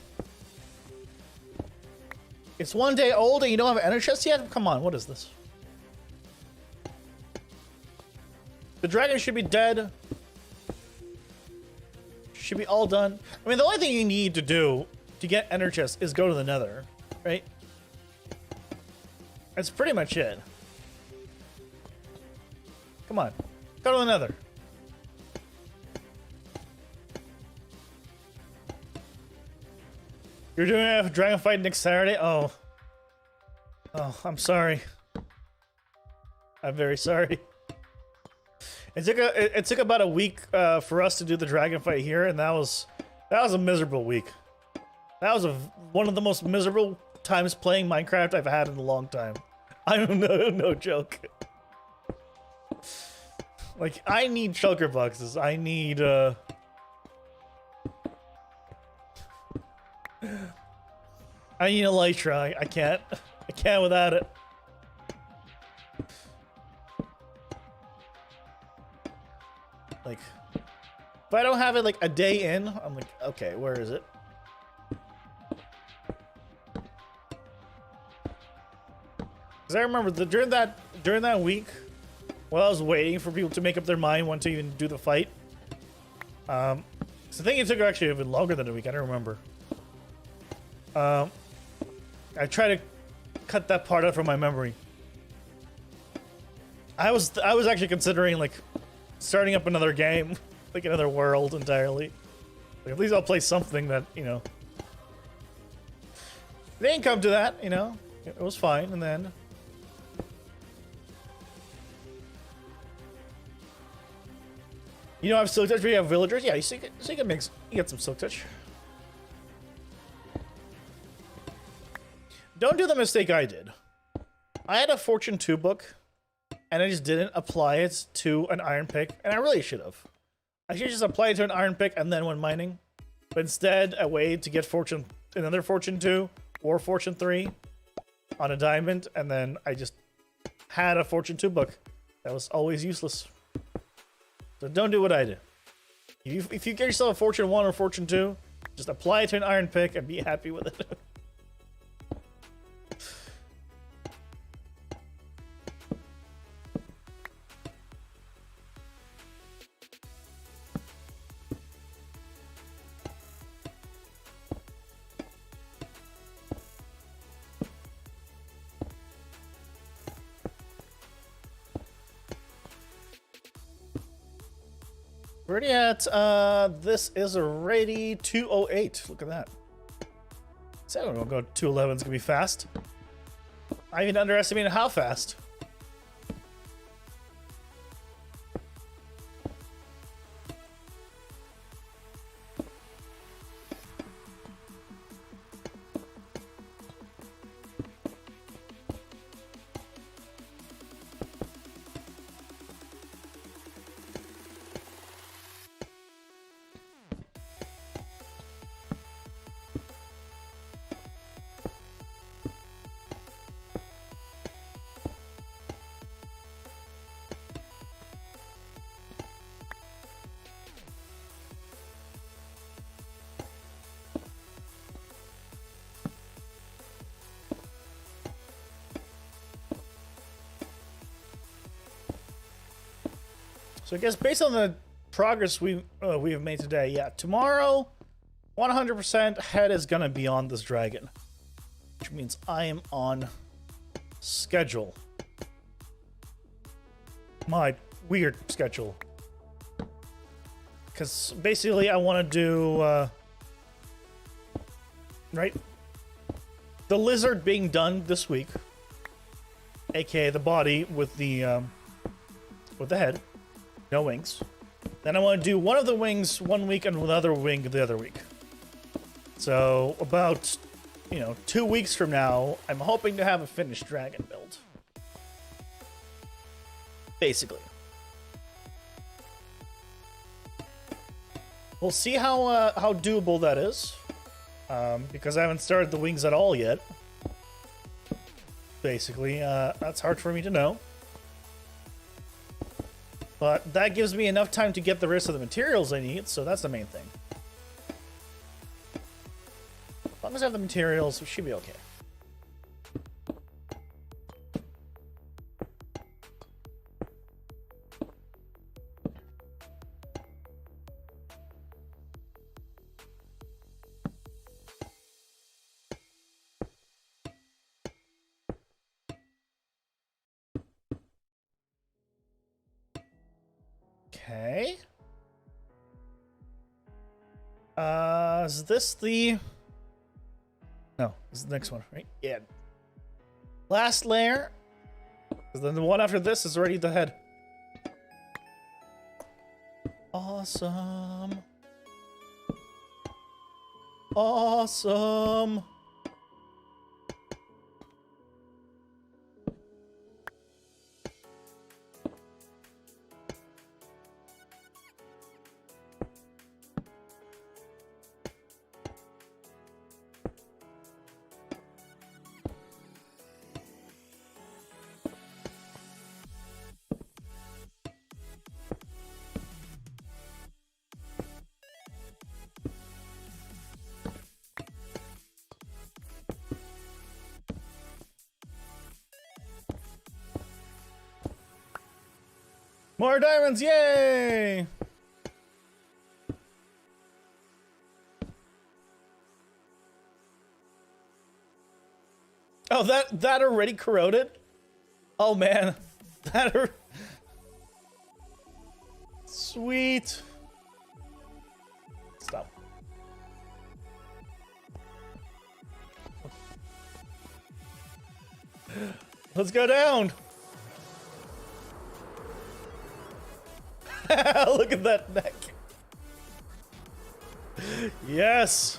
It's 1 day old and you don't have ender chest yet? Come on, what is this? The dragon should be dead. Should be all done. I mean, the only thing you need to do to get ender chest is go to the nether, right? That's pretty much it. Come on. Go to the nether. You're doing a dragon fight next Saturday? Oh. Oh, I'm sorry. I'm very sorry. It took about a week for us to do the dragon fight here, and that was a miserable week. That was one of the most miserable times playing Minecraft I've had in a long time. I don't know, no joke. Like, I need shulker boxes. I need I need elytra. I can't without it. Like, if I don't have it like a day in, I'm like, okay, where is it? Because I remember during that week, while I was waiting for people to make up their mind when to even do the fight, so I think it took actually even longer than a week. I don't remember. I try to cut that part out from my memory. I was actually considering like starting up another game, like another world entirely. Like, at least I'll play something that, you know. It didn't come to that, you know. It was fine, and then. You know, I have silk touch. We have villagers. Yeah, you can mix. You get some silk touch. Don't do the mistake I did. I had a Fortune 2 book, and I just didn't apply it to an iron pick, and I really should have. I should just apply it to an iron pick and then went mining. But instead, I waited to get another Fortune 2 or Fortune 3 on a diamond, and then I just had a Fortune 2 book that was always useless. So don't do what I did. If you get yourself a Fortune 1 or Fortune 2, just apply it to an iron pick and be happy with it. We're already at, this is already 2:08. Look at that. So I don't know, go 2:11 is gonna be fast. I even underestimated how fast. So I guess based on the progress we have made today, yeah, tomorrow, 100% head is gonna be on this dragon, which means I am on schedule. My weird schedule. Because basically I want to do, right? The lizard being done this week, aka the body with the head, no wings. Then I want to do one of the wings one week and another wing the other week. So about, 2 weeks from now, I'm hoping to have a finished dragon build. Basically. We'll see how doable that is. Because I haven't started the wings at all yet. Basically, that's hard for me to know. But that gives me enough time to get the rest of the materials I need, so that's the main thing. As long as I have the materials, we should be okay. Okay. Is this the... No, this is the next one, right? Yeah. Last layer. Because then the one after this is already the head. Awesome. Awesome. More diamonds, yay! Oh, that already corroded? Oh man, Sweet. Stop. Let's go down. Look at that neck. Yes.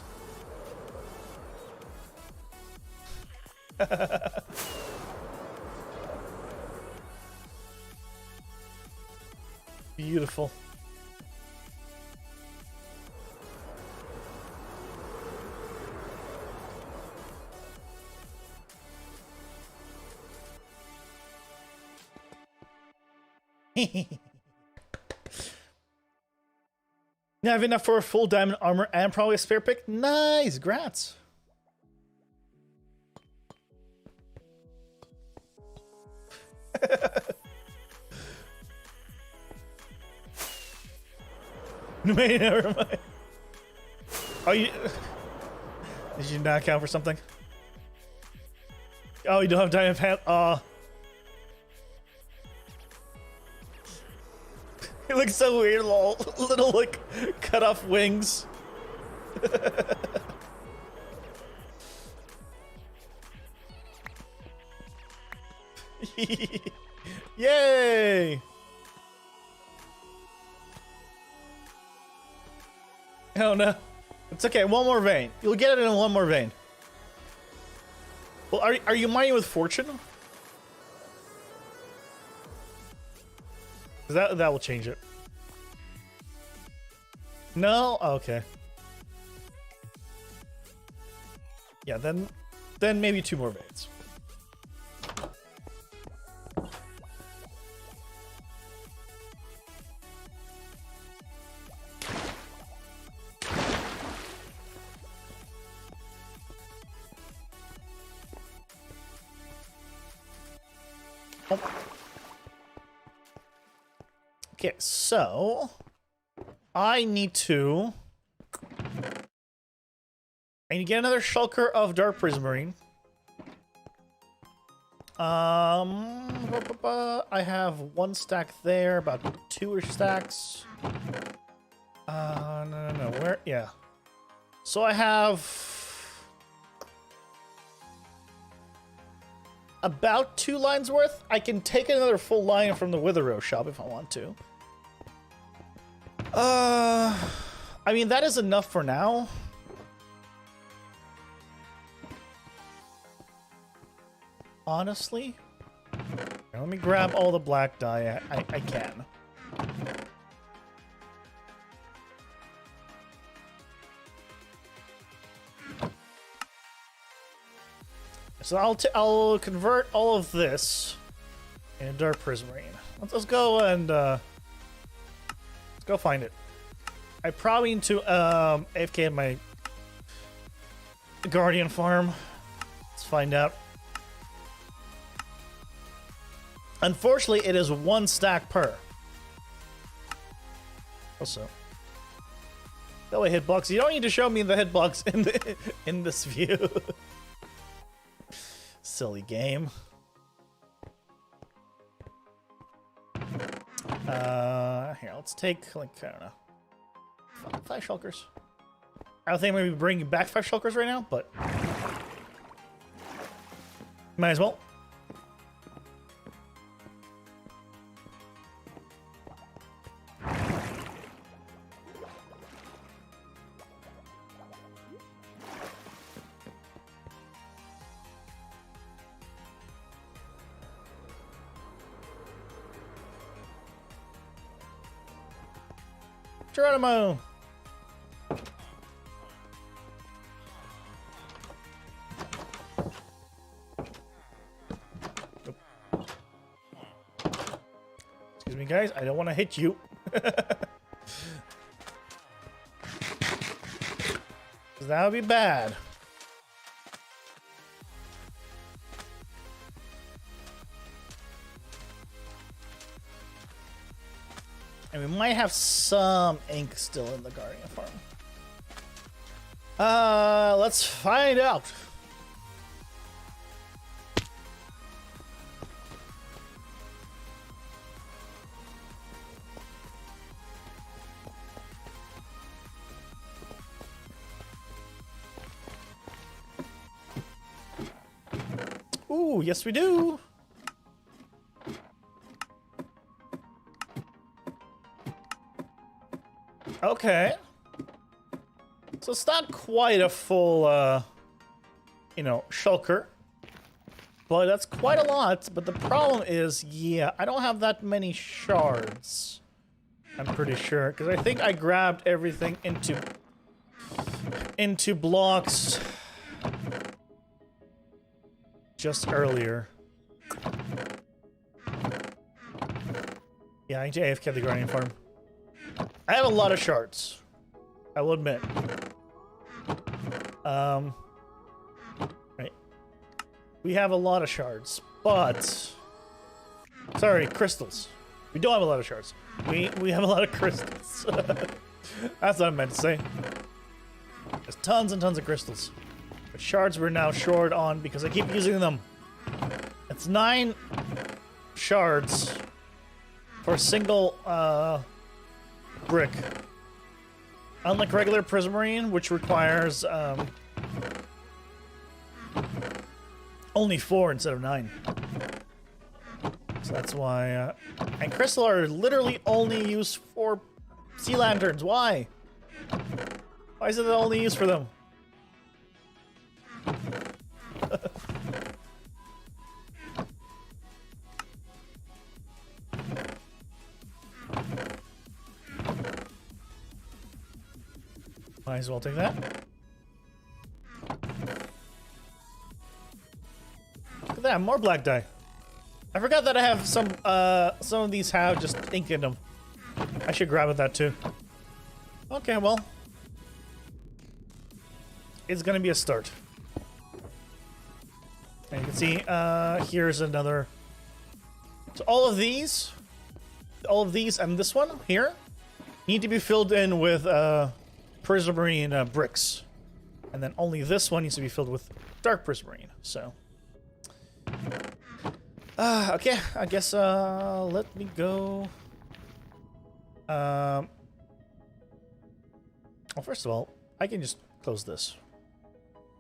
Beautiful. You have enough for a full diamond armor and probably a spare pick? Nice, grats. Wait, never mind. Oh, you... Did you not count for something? Oh, you don't have diamond pants? Aw. It looks so weird, little like cut off wings. Yay! Oh no, it's okay. One more vein. You'll get it in one more vein. Well, are you mining with fortune? That will change it. No? Okay. Yeah, then maybe 2 more veins. Okay, so I need to get another shulker of dark prismarine. I have 1 stack there, about 2-ish stacks. No, where? Yeah. So I have about 2 lines worth. I can take another full line from the Witherrow shop if I want to. I mean, that is enough for now. Honestly. Now, let me grab all the black dye I can. So I'll convert all of this into dark prismarine. Let's go and let's go find it. I probably need to AFK in my Guardian farm. Let's find out. Unfortunately, it is 1 stack per. Also, go away, hitbox. You don't need to show me the hitbox in this view. Silly game. Here, let's take like I don't know, 5 shulkers. I don't think I'm gonna be bringing back 5 shulkers right now, but might as well. Geronimo! Excuse me, guys. I don't want to hit you. That would be bad. And we might have some ink still in the Guardian farm. Let's find out. Ooh, yes we do. Okay. So it's not quite a full, you know, shulker. But that's quite a lot. But the problem is, yeah, I don't have that many shards. I'm pretty sure. Because I think I grabbed everything into blocks just earlier. Yeah, I need to AFK the Guardian farm. I have a lot of shards, I will admit. Right. We have a lot of shards, but... Sorry, crystals. We don't have a lot of shards. We have a lot of crystals. That's what I meant to say. There's tons and tons of crystals. But shards we're now short on because I keep using them. It's 9 shards for a single, brick. Unlike regular prismarine, which requires only 4 instead of 9. So that's why. And crystal are literally only used for sea lanterns. Why? Why is it the only use for them? Might as well take that. Look at that, more black dye. I forgot that I have some of these have just ink in them. I should grab that too. Okay, well. It's gonna be a start. And you can see, here's another. So all of these, all of these and this one here need to be filled in with prismarine bricks. And then only this one needs to be filled with dark prismarine. So, okay, I guess let me go. Well, first of all, I can just close this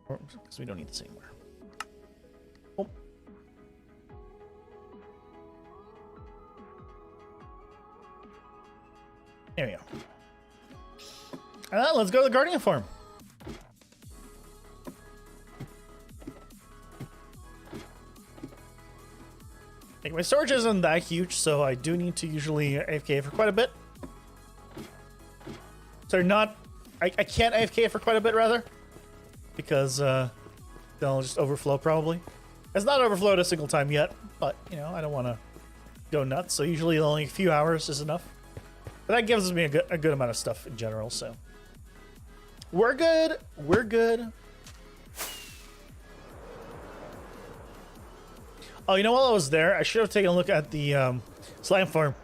because we don't need this anymore. Oh. There we go. Let's go to the Guardian farm. Like, my storage isn't that huge, so I do need to usually AFK for quite a bit. So not, I can't AFK for quite a bit rather, because they'll just overflow probably. It's not overflowed a single time yet, but you know I don't want to go nuts. So usually only a few hours is enough. But that gives me a good amount of stuff in general. So we're good. We're good. Oh, you know, while I was there, I should have taken a look at the slime farm.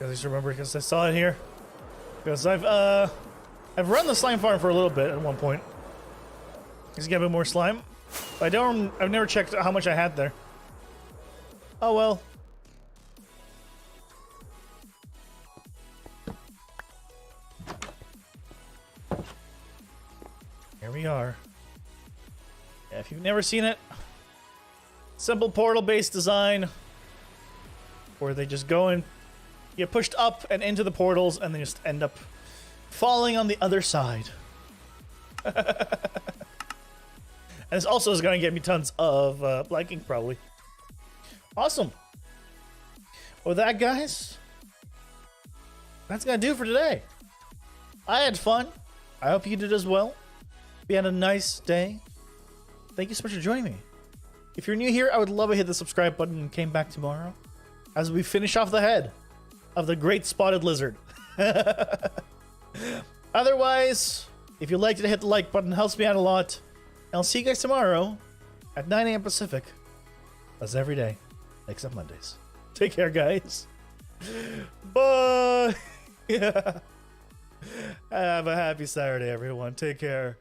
I just remember because I saw it here. Because I've run the slime farm for a little bit at one point. Just get a bit more slime. But I've never checked how much I had there. Oh well. Here we are. Yeah, if you've never seen it, simple portal-based design where they just go and get pushed up and into the portals and they just end up falling on the other side. And this also is going to get me tons of black ink, probably. Awesome. With that, guys, that's going to do for today. I had fun. I hope you did as well. We had a nice day. Thank you so much for joining me. If you're new here, I would love to hit the subscribe button and came back tomorrow as we finish off the head of the great spotted lizard. Otherwise, if you liked it, hit the like button. It helps me out a lot. And I'll see you guys tomorrow at 9 a.m. Pacific, as every day, except Mondays. Take care, guys. Bye. Yeah. Have a happy Saturday, everyone. Take care.